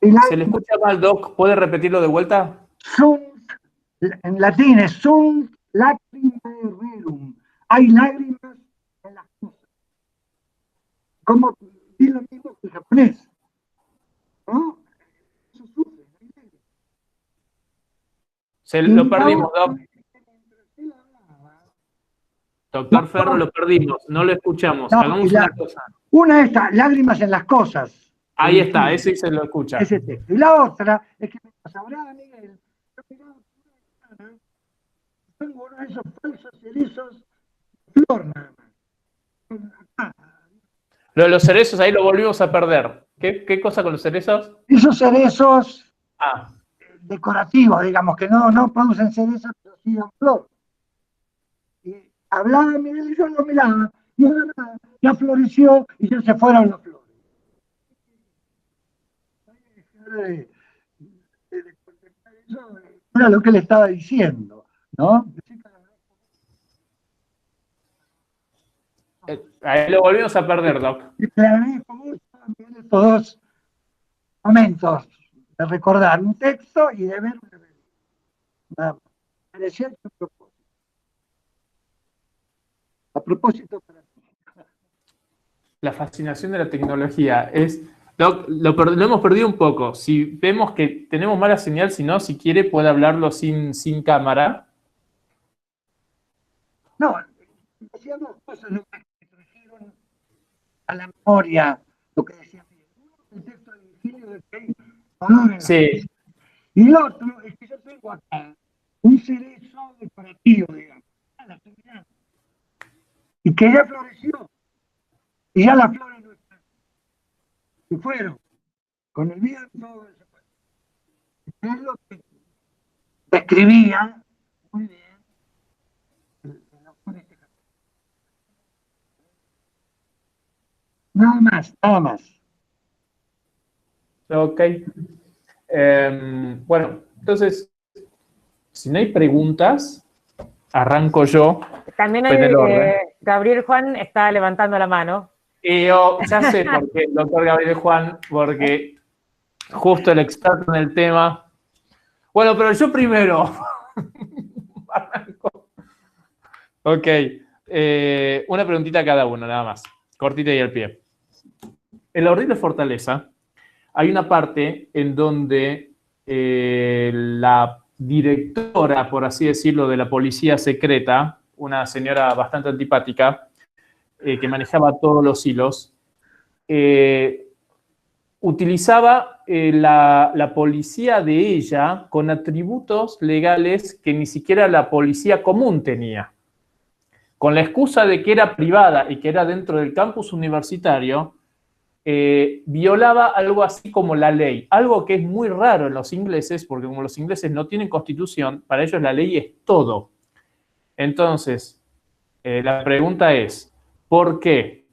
de Se le escucha mal, Doc. ¿Puede repetirlo de vuelta? En latín es sunt lacrimae rerum. Hay lágrimas en las cosas. Como es lo mismo que el japonés. ¿No? Eso sufre, Lo perdimos, Doc. Doctor Ferro, lo perdimos, no lo escuchamos. No, Hagamos una cosa. Una es lágrimas en las cosas. Ahí está, ese se lo escucha. Ese texto. Y la otra es que me sabrá, Miguel, yo miraba por la ventana, tengo uno de esos falsos cerezos, flor nada más. Lo de los cerezos, ahí lo volvimos a perder. ¿Qué cosa con los cerezos? Esos cerezos Ah, decorativos, digamos, que no producen cerezas, pero sí dan flor. Y hablaba Miguel y yo lo miraba, y es verdad, ya floreció y ya se fueron las flores. De contemplar eso, era lo que le estaba diciendo, ¿no? ahí lo volvimos a perder, Doc. Y te agradezco mucho también estos dos momentos de recordar un texto y de ver una película. Nada más. Parecía que a propósito. A propósito para ti. La fascinación de la tecnología es... Doc, lo hemos perdido un poco. Si vemos que tenemos mala señal, si quiere, puede hablarlo sin cámara. No, decía dos cosas lo que trajeron a la memoria, lo que decía Miguel. Uno, el texto de Virgilio de que hay color en la Sí. Y el otro es que yo tengo acá un cerezo decorativo, digamos. La estoy mirando. Y que ya floreció. Y ya las flores no están. Se fueron. Con el viento. Es lo que describía muy bien el autor de este capítulo. Nada más, nada más. Ok. Bueno, entonces, si no hay preguntas, arranco yo. También en el orden. Gabriel Juan está levantando la mano. Y yo ya sé por qué, doctor Gabriel Juan, porque justo el experto en el tema. Bueno, pero yo primero. Arranco. Ok. Una preguntita a cada uno, nada más. Cortita y al pie. En la horrible fortaleza hay una parte en donde la directora, por así decirlo, de la policía secreta, una señora bastante antipática, que manejaba todos los hilos, utilizaba la policía de ella con atributos legales que ni siquiera la policía común tenía. Con la excusa de que era privada y que era dentro del campus universitario, violaba algo así como la ley, algo que es muy raro en los ingleses, porque como los ingleses no tienen constitución, para ellos la ley es todo. Entonces, la pregunta es, ¿por qué?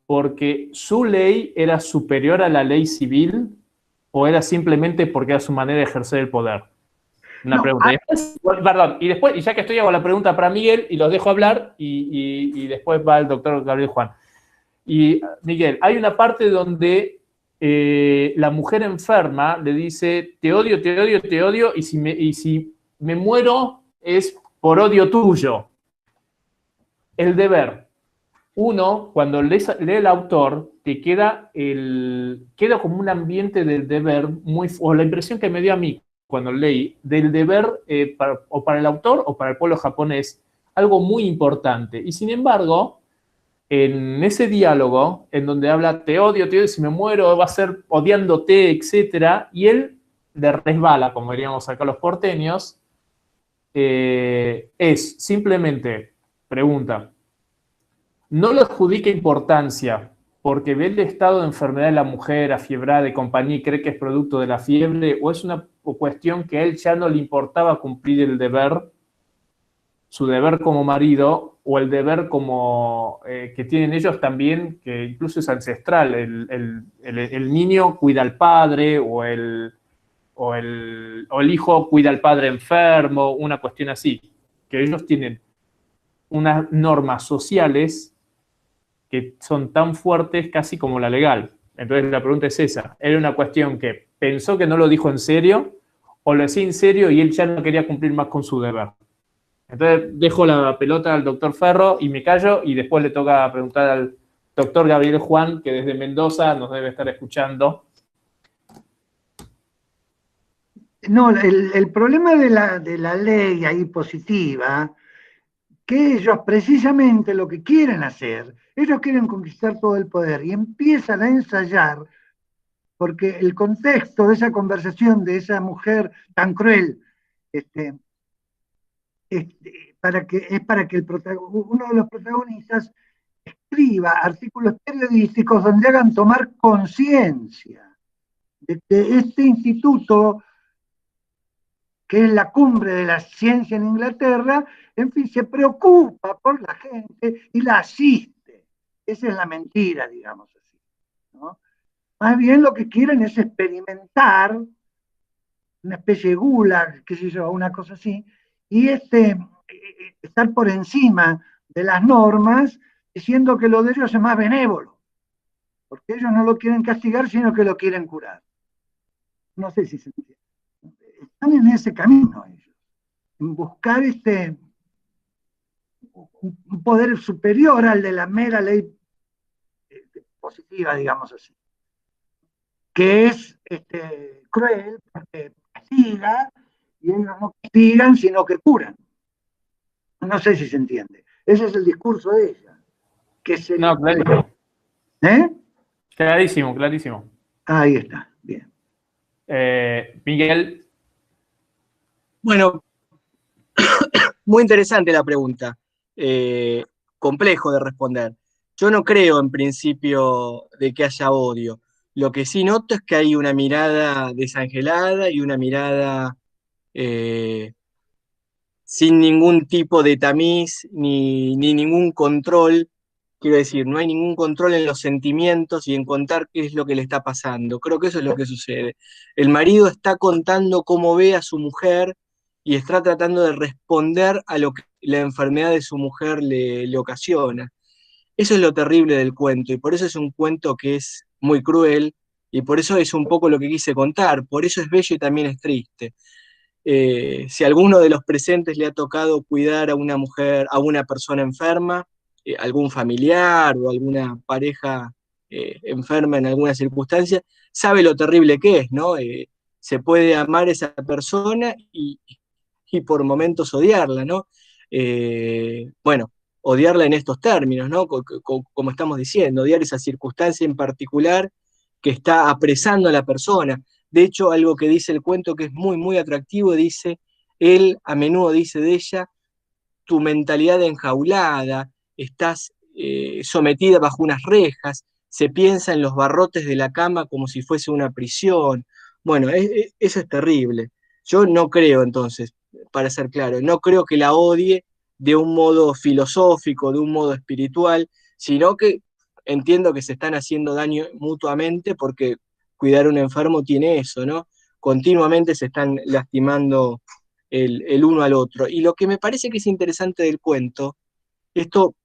¿Porque su ley era superior a la ley civil o era simplemente porque era su manera de ejercer el poder? Una pregunta. Perdón, y después, y ya que estoy, hago la pregunta para Miguel y los dejo hablar y después va el doctor Gabriel Juan. Y Miguel, hay una parte donde la mujer enferma le dice, te odio, te odio, te odio, y si me muero es por odio tuyo. El deber. Uno, cuando lee el autor, te queda como un ambiente del deber, o la impresión que me dio a mí cuando leí, del deber o para el autor o para el pueblo japonés, algo muy importante. Y sin embargo, en ese diálogo, en donde habla, te odio, si me muero va a ser odiándote, etc., y él le resbala, como diríamos acá los porteños, es simplemente, pregunta, no le adjudica importancia porque ve el estado de enfermedad de la mujer, afiebrada de compañía, y cree que es producto de la fiebre, o es una cuestión que a él ya no le importaba cumplir el deber, su deber como marido, o el deber como que tienen ellos también, que incluso es ancestral, el niño cuida al padre, o el hijo cuida al padre enfermo, una cuestión así, que ellos tienen unas normas sociales que son tan fuertes casi como la legal. Entonces la pregunta es esa, ¿era una cuestión que pensó que no lo dijo en serio, o lo decía en serio y él ya no quería cumplir más con su deber? Entonces dejo la pelota al doctor Ferro y me callo, y después le toca preguntar al doctor Gabriel Juan, que desde Mendoza nos debe estar escuchando. No, el problema de la ley ahí positiva, que ellos precisamente lo que quieren hacer, ellos quieren conquistar todo el poder y empiezan a ensayar, porque el contexto de esa conversación de esa mujer tan cruel, este, es para que uno de los protagonistas escriba artículos periodísticos donde hagan tomar conciencia de que este instituto, que es la cumbre de la ciencia en Inglaterra, en fin, se preocupa por la gente y la asiste. Esa es la mentira, digamos así, ¿no? Más bien lo que quieren es experimentar una especie de gulag, qué sé yo, una cosa así, y estar por encima de las normas, diciendo que lo de ellos es más benévolo, porque ellos no lo quieren castigar, sino que lo quieren curar. No sé si se entiende. Están en ese camino ellos, en buscar un poder superior al de la mera ley positiva, digamos así, que es cruel, porque castiga, y ellos no castigan, sino que curan. No sé si se entiende. Ese es el discurso de ella. Que se... No, clarísimo. ¿Eh? Clarísimo, clarísimo. Ahí está, bien. Miguel. Bueno, muy interesante la pregunta. Complejo de responder. Yo no creo en principio de que haya odio. Lo que sí noto es que hay una mirada desangelada y una mirada sin ningún tipo de tamiz ni ningún control. Quiero decir, no hay ningún control en los sentimientos y en contar qué es lo que le está pasando. Creo que eso es lo que sucede. El marido está contando cómo ve a su mujer y está tratando de responder a lo que la enfermedad de su mujer le ocasiona. Eso es lo terrible del cuento y por eso es un cuento que es muy cruel y por eso es un poco lo que quise contar. Por eso es bello y también es triste. Si a alguno de los presentes le ha tocado cuidar a una mujer, a una persona enferma, algún familiar o alguna pareja enferma en alguna circunstancia, sabe lo terrible que es, ¿no? Se puede amar a esa persona y por momentos odiarla, ¿no? Bueno, odiarla en estos términos, ¿no? Como estamos diciendo, odiar esa circunstancia en particular que está apresando a la persona. De hecho, algo que dice el cuento que es muy, muy atractivo, dice, él a menudo dice de ella, tu mentalidad enjaulada, estás sometida bajo unas rejas, se piensa en los barrotes de la cama como si fuese una prisión. Bueno, eso es terrible. Yo no creo entonces, para ser claro, no creo que la odie de un modo filosófico, de un modo espiritual, sino que entiendo que se están haciendo daño mutuamente porque cuidar a un enfermo tiene eso, ¿no? Continuamente se están lastimando el uno al otro. Y lo que me parece que es interesante del cuento, esto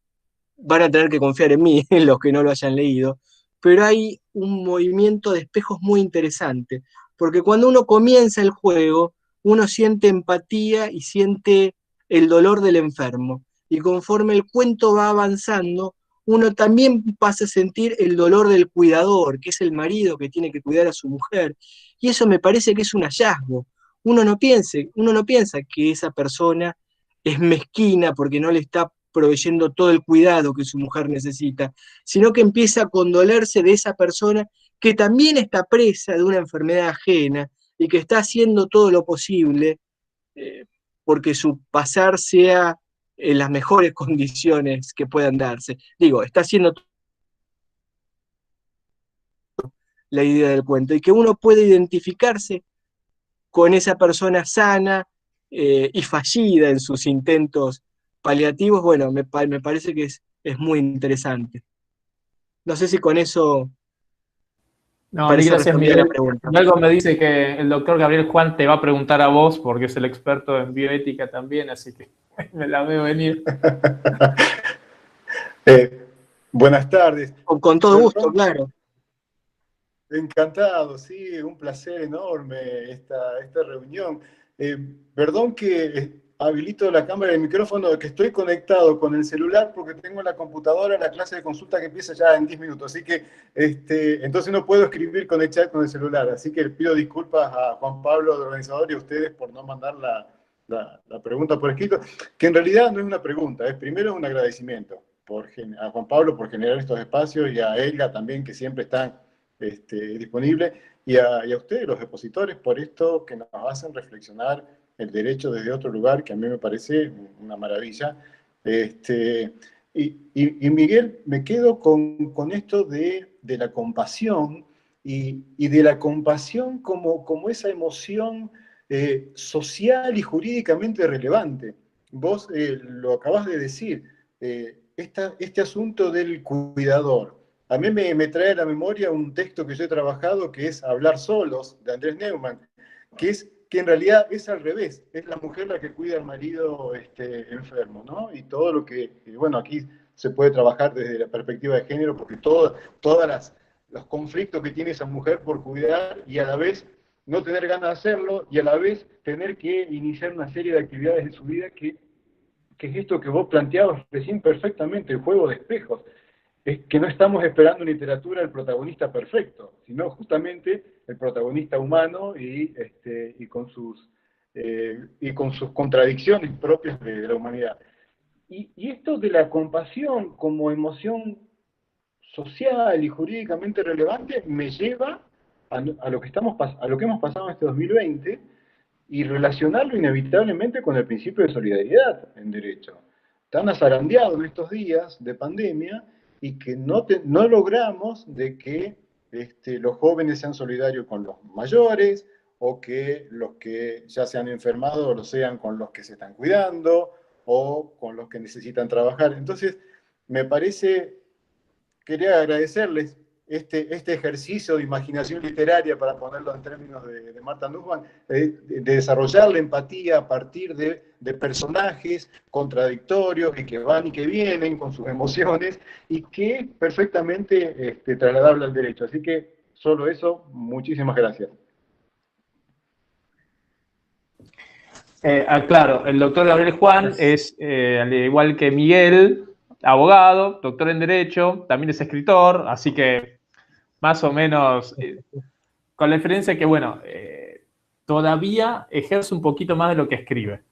van a tener que confiar en mí, en los que no lo hayan leído, pero hay un movimiento de espejos muy interesante, porque cuando uno comienza el juego, uno siente empatía y siente el dolor del enfermo, y conforme el cuento va avanzando, uno también pasa a sentir el dolor del cuidador, que es el marido que tiene que cuidar a su mujer, y eso me parece que es un hallazgo. Uno no piensa que esa persona es mezquina porque no le está proveyendo todo el cuidado que su mujer necesita, sino que empieza a condolerse de esa persona que también está presa de una enfermedad ajena y que está haciendo todo lo posible porque su pasar sea en las mejores condiciones que puedan darse. Digo, está haciendo la idea del cuento y que uno puede identificarse con esa persona sana y fallida en sus intentos paliativos, bueno, me parece que es muy interesante. No sé si con eso No, a mí parece gracias, responder a la Miguel. pregunta. Y algo me dice que el doctor Gabriel Juan te va a preguntar a vos, porque es el experto en bioética también, así que me la veo venir. Buenas tardes. Con todo gusto, Perdón, claro. encantado, sí, un placer enorme esta reunión. Perdón que habilito la cámara y el micrófono, que estoy conectado con el celular porque tengo en la computadora la clase de consulta que empieza ya en 10 minutos. Así que entonces no puedo escribir con el chat con el celular. Así que pido disculpas a Juan Pablo, el organizador, y a ustedes por no mandar la pregunta por escrito, que en realidad no es una pregunta, es primero un agradecimiento a Juan Pablo por generar estos espacios y a Elga también, que siempre están disponibles, y a ustedes, los expositores, por esto que nos hacen reflexionar el derecho desde otro lugar, que a mí me parece una maravilla. Y Miguel, me quedo con esto de la compasión y de la compasión como esa emoción social y jurídicamente relevante. Vos lo acabás de decir, este asunto del cuidador. A mí me trae a la memoria un texto que yo he trabajado, que es Hablar solos, de Andrés Neumann, que en realidad es al revés, es la mujer la que cuida al marido enfermo, ¿no? Y todo lo que, bueno, aquí se puede trabajar desde la perspectiva de género, porque todos los conflictos que tiene esa mujer por cuidar y a la vez no tener ganas de hacerlo y a la vez tener que iniciar una serie de actividades de su vida que es esto que vos planteabas recién perfectamente, el juego de espejos. Es que no estamos esperando en literatura el protagonista perfecto, sino justamente el protagonista humano y con sus contradicciones propias de la humanidad. Y esto de la compasión como emoción social y jurídicamente relevante me lleva a lo que hemos pasado en este 2020 y relacionarlo inevitablemente con el principio de solidaridad en derecho. Tan azarandeado en estos días de pandemia, y que no logramos de que los jóvenes sean solidarios con los mayores, o que los que ya se han enfermado lo sean con los que se están cuidando, o con los que necesitan trabajar. Entonces, quería agradecerles este ejercicio de imaginación literaria, para ponerlo en términos de Marta Nussbaum, de desarrollar la empatía a partir de personajes contradictorios y que van y que vienen con sus emociones, y que es perfectamente trasladable al derecho. Así que solo eso, muchísimas gracias. Claro, el doctor Gabriel Juan es, al igual que Miguel, abogado, doctor en Derecho, también es escritor, así que más o menos, con la diferencia que, bueno, todavía ejerce un poquito más de lo que escribe.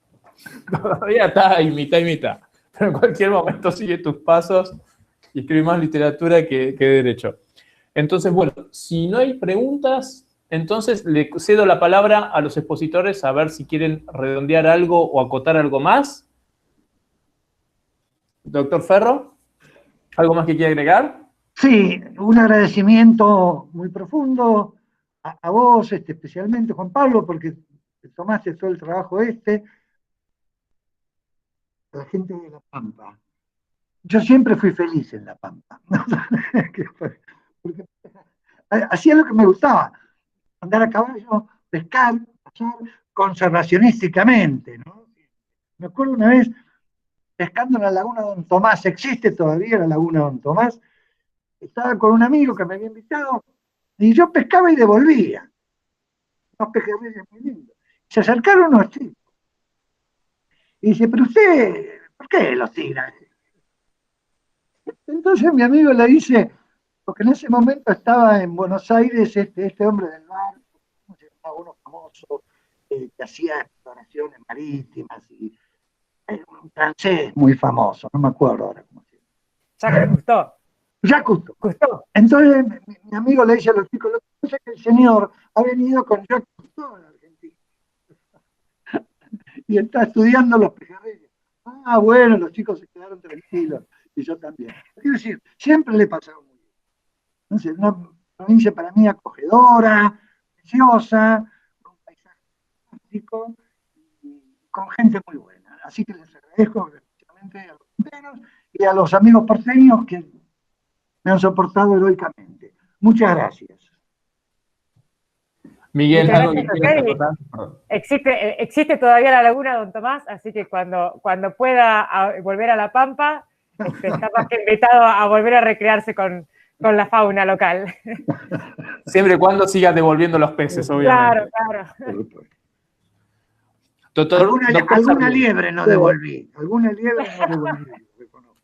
Todavía está ahí, mitad y mitad. Pero en cualquier momento sigue tus pasos y escribe más literatura que derecho. Entonces, bueno, si no hay preguntas, entonces le cedo la palabra a los expositores a ver si quieren redondear algo o acotar algo más. Doctor Ferro, ¿algo más que quiera agregar? Sí, un agradecimiento muy profundo a vos, especialmente, Juan Pablo, porque tomaste todo el trabajo a la gente de La Pampa. Yo siempre fui feliz en La Pampa. Porque hacía lo que me gustaba, andar a caballo, pescar, pasar conservacionísticamente, ¿no? Me acuerdo una vez pescando en la laguna Don Tomás, existe todavía la laguna Don Tomás, estaba con un amigo que me había invitado, y yo pescaba y devolvía. Unos pejerreyes muy lindos. Se acercaron unos chicos. Y dice, pero usted, ¿por qué los tira? Entonces mi amigo le dice, porque en ese momento estaba en Buenos Aires este hombre del barco, uno famoso, que hacía exploraciones marítimas, y un francés muy famoso, no me acuerdo ahora cómo se llama. Jacques Cousteau. Entonces mi amigo le dice a los chicos, lo que pasa es que el señor ha venido con Jacques Cousteau a la Argentina y está estudiando los pejerreyes. Ah, bueno, los chicos se quedaron tranquilos y yo también. Quiero decir, siempre le pasaron muy bien. Entonces, una provincia para mí acogedora, preciosa, con un paisaje fantástico y con gente muy buena. Así que les agradezco especialmente a los porteños y a los amigos porteños que me han soportado heroicamente. Muchas gracias. Miguel, muchas algo que gracias, quieras Fede. acotar. Existe todavía la laguna Don Tomás, así que cuando pueda volver a La Pampa, está más que invitado a volver a recrearse con la fauna local. Siempre y cuando sigas devolviendo los peces, obviamente. Claro, claro. Doctor, Alguna Sarmiento. liebre no devolví. Alguna liebre no devolví. Reconozco.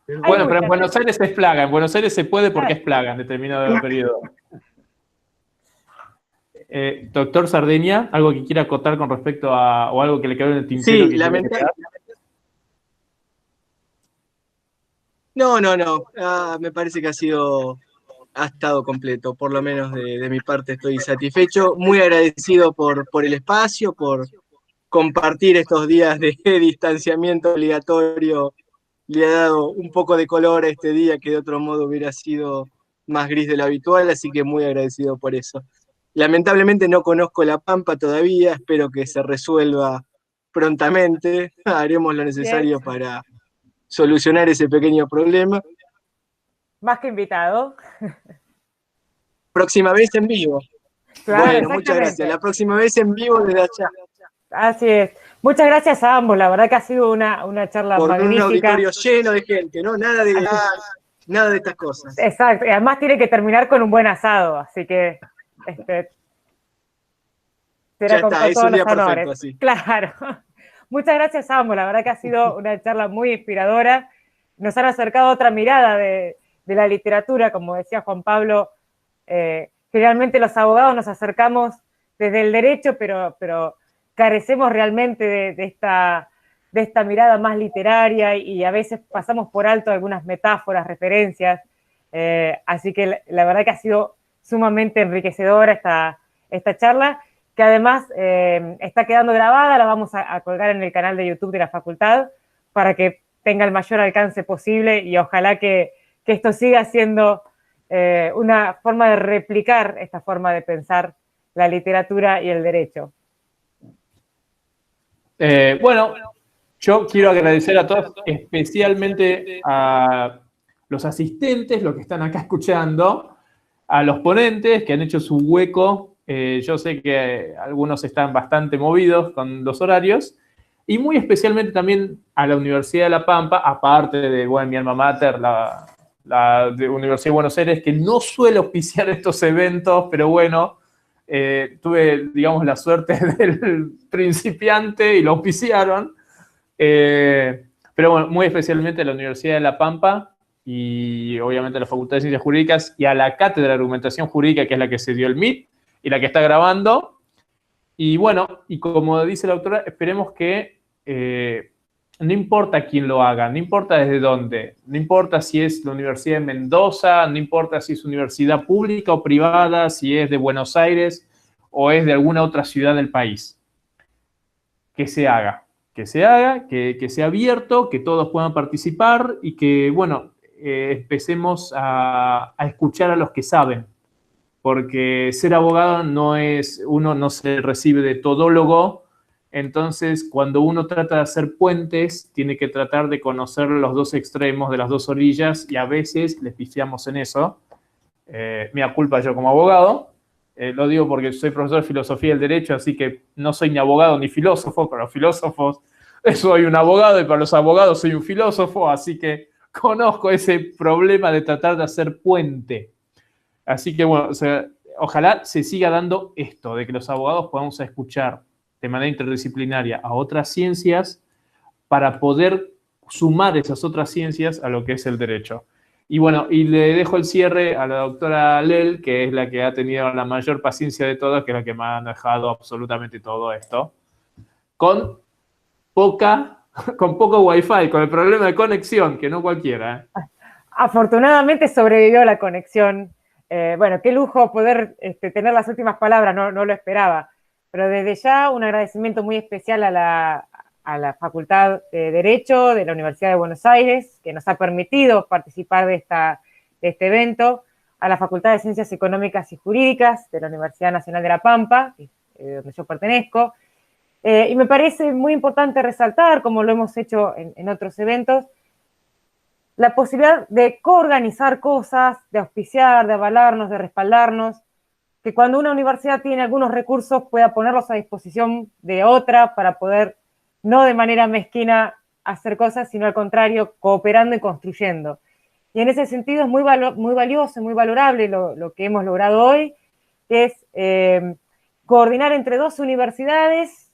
Pero Bueno, Hay pero en muchas. Buenos Aires es plaga. En Buenos Aires se puede porque es plaga en determinado periodo. Doctor Sardeña, ¿algo que quiera acotar con respecto a, o algo que le quedó en el tintero Sí, que quiera agregar? No. Me parece que ha estado completo. Por lo menos de mi parte estoy satisfecho. Muy agradecido por el espacio, por compartir estos días de distanciamiento obligatorio. Le ha dado un poco de color a este día que de otro modo hubiera sido más gris de lo habitual, así que muy agradecido por eso. Lamentablemente no conozco La Pampa todavía, espero que se resuelva prontamente. Haremos lo necesario para solucionar ese pequeño problema. Más que invitado. Próxima vez en vivo. Claro, Bueno, muchas exactamente. gracias. La próxima vez en vivo desde allá, Así es. Muchas gracias a ambos. La verdad que ha sido una charla por un magnífica. auditorio lleno de gente, ¿no? Nada de estas cosas. Exacto. Y además tiene que terminar con un buen asado, así que será Ya con está, es todos un día los honores. perfecto así. Claro. Muchas gracias a ambos. La verdad que ha sido una charla muy inspiradora. Nos han acercado otra mirada de la literatura, como decía Juan Pablo. Generalmente los abogados nos acercamos desde el derecho, pero carecemos realmente de esta mirada más literaria y a veces pasamos por alto algunas metáforas, referencias. Así que la verdad que ha sido sumamente enriquecedora esta charla, que además está quedando grabada, la vamos a colgar en el canal de YouTube de la facultad para que tenga el mayor alcance posible y ojalá que esto siga siendo una forma de replicar esta forma de pensar la literatura y el derecho. Bueno, yo quiero agradecer a todos, especialmente a los asistentes, los que están acá escuchando, a los ponentes que han hecho su hueco. Yo sé que algunos están bastante movidos con los horarios, y muy especialmente también a la Universidad de La Pampa, aparte de mi alma mater, la de Universidad de Buenos Aires, que no suele auspiciar estos eventos, pero bueno, tuve, digamos, la suerte del principiante y lo auspiciaron. Pero bueno, muy especialmente a la Universidad de La Pampa y obviamente a la Facultad de Ciencias Jurídicas y a la Cátedra de Argumentación Jurídica, que es la que se dio el MIT y la que está grabando. Y bueno, y como dice la autora, esperemos que no importa quién lo haga, no importa desde dónde, no importa si es la Universidad de Mendoza, no importa si es universidad pública o privada, si es de Buenos Aires o es de alguna otra ciudad del país, que se haga, que sea abierto, que todos puedan participar y que, bueno, empecemos a escuchar a los que saben, porque ser abogado uno no se recibe de todólogo. Entonces, cuando uno trata de hacer puentes, tiene que tratar de conocer los dos extremos de las dos orillas y a veces les pifiamos en eso. Mea culpa yo como abogado. Lo digo porque soy profesor de filosofía del derecho, así que no soy ni abogado ni filósofo. Para los filósofos soy un abogado y para los abogados soy un filósofo, así que conozco ese problema de tratar de hacer puente. Así que bueno, ojalá se siga dando esto, de que los abogados podamos escuchar de manera interdisciplinaria a otras ciencias para poder sumar esas otras ciencias a lo que es el derecho. Y bueno, y le dejo el cierre a la doctora Lel, que es la que ha tenido la mayor paciencia de todas, que es la que me ha dejado absolutamente todo esto, con poco wifi, con el problema de conexión, que no cualquiera. Afortunadamente sobrevivió la conexión. Bueno, qué lujo poder tener las últimas palabras, no lo esperaba. Pero desde ya un agradecimiento muy especial a la Facultad de Derecho de la Universidad de Buenos Aires, que nos ha permitido participar de este evento, a la Facultad de Ciencias Económicas y Jurídicas de la Universidad Nacional de La Pampa, donde yo pertenezco. Y me parece muy importante resaltar, como lo hemos hecho en otros eventos, la posibilidad de coorganizar cosas, de auspiciar, de avalarnos, de respaldarnos, que cuando una universidad tiene algunos recursos pueda ponerlos a disposición de otra para poder, no de manera mezquina, hacer cosas, sino al contrario, cooperando y construyendo. Y en ese sentido es muy valioso, muy valorable lo que hemos logrado hoy, que es coordinar entre dos universidades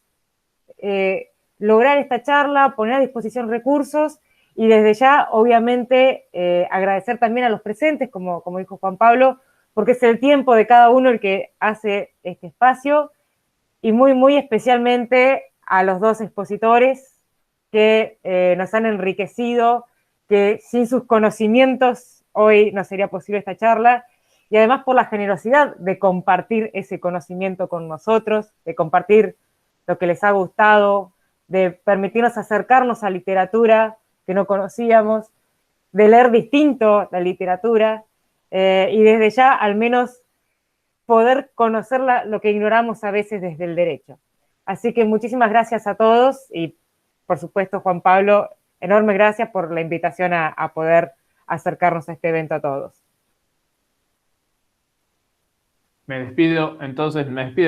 lograr esta charla, poner a disposición recursos y desde ya, obviamente, agradecer también a los presentes, como dijo Juan Pablo, porque es el tiempo de cada uno el que hace este espacio y muy, muy especialmente a los dos expositores que nos han enriquecido, que sin sus conocimientos hoy no sería posible esta charla, y además por la generosidad de compartir ese conocimiento con nosotros, de compartir lo que les ha gustado, de permitirnos acercarnos a literatura que no conocíamos, de leer distinto la literatura, y desde ya al menos poder conocer lo que ignoramos a veces desde el derecho. Así que muchísimas gracias a todos y, por supuesto, Juan Pablo, enormes gracias por la invitación a poder acercarnos a este evento a todos. Me despido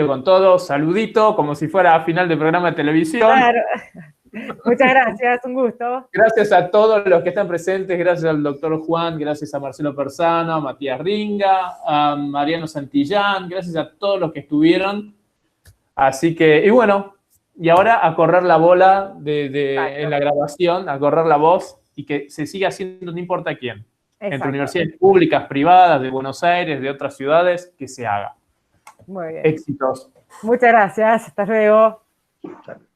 con todos. Saludito, como si fuera final de programa de televisión. Claro. Muchas gracias, un gusto. Gracias a todos los que están presentes, gracias al doctor Juan, gracias a Marcelo Persano, a Matías Ringa, a Mariano Santillán, gracias a todos los que estuvieron. Así que, y bueno, y ahora a correr la bola en la grabación, a correr la voz y que se siga haciendo, no importa quién. Exacto. Entre universidades públicas, privadas, de Buenos Aires, de otras ciudades, que se haga. Muy bien. Éxitos. Muchas gracias, hasta luego. Chao.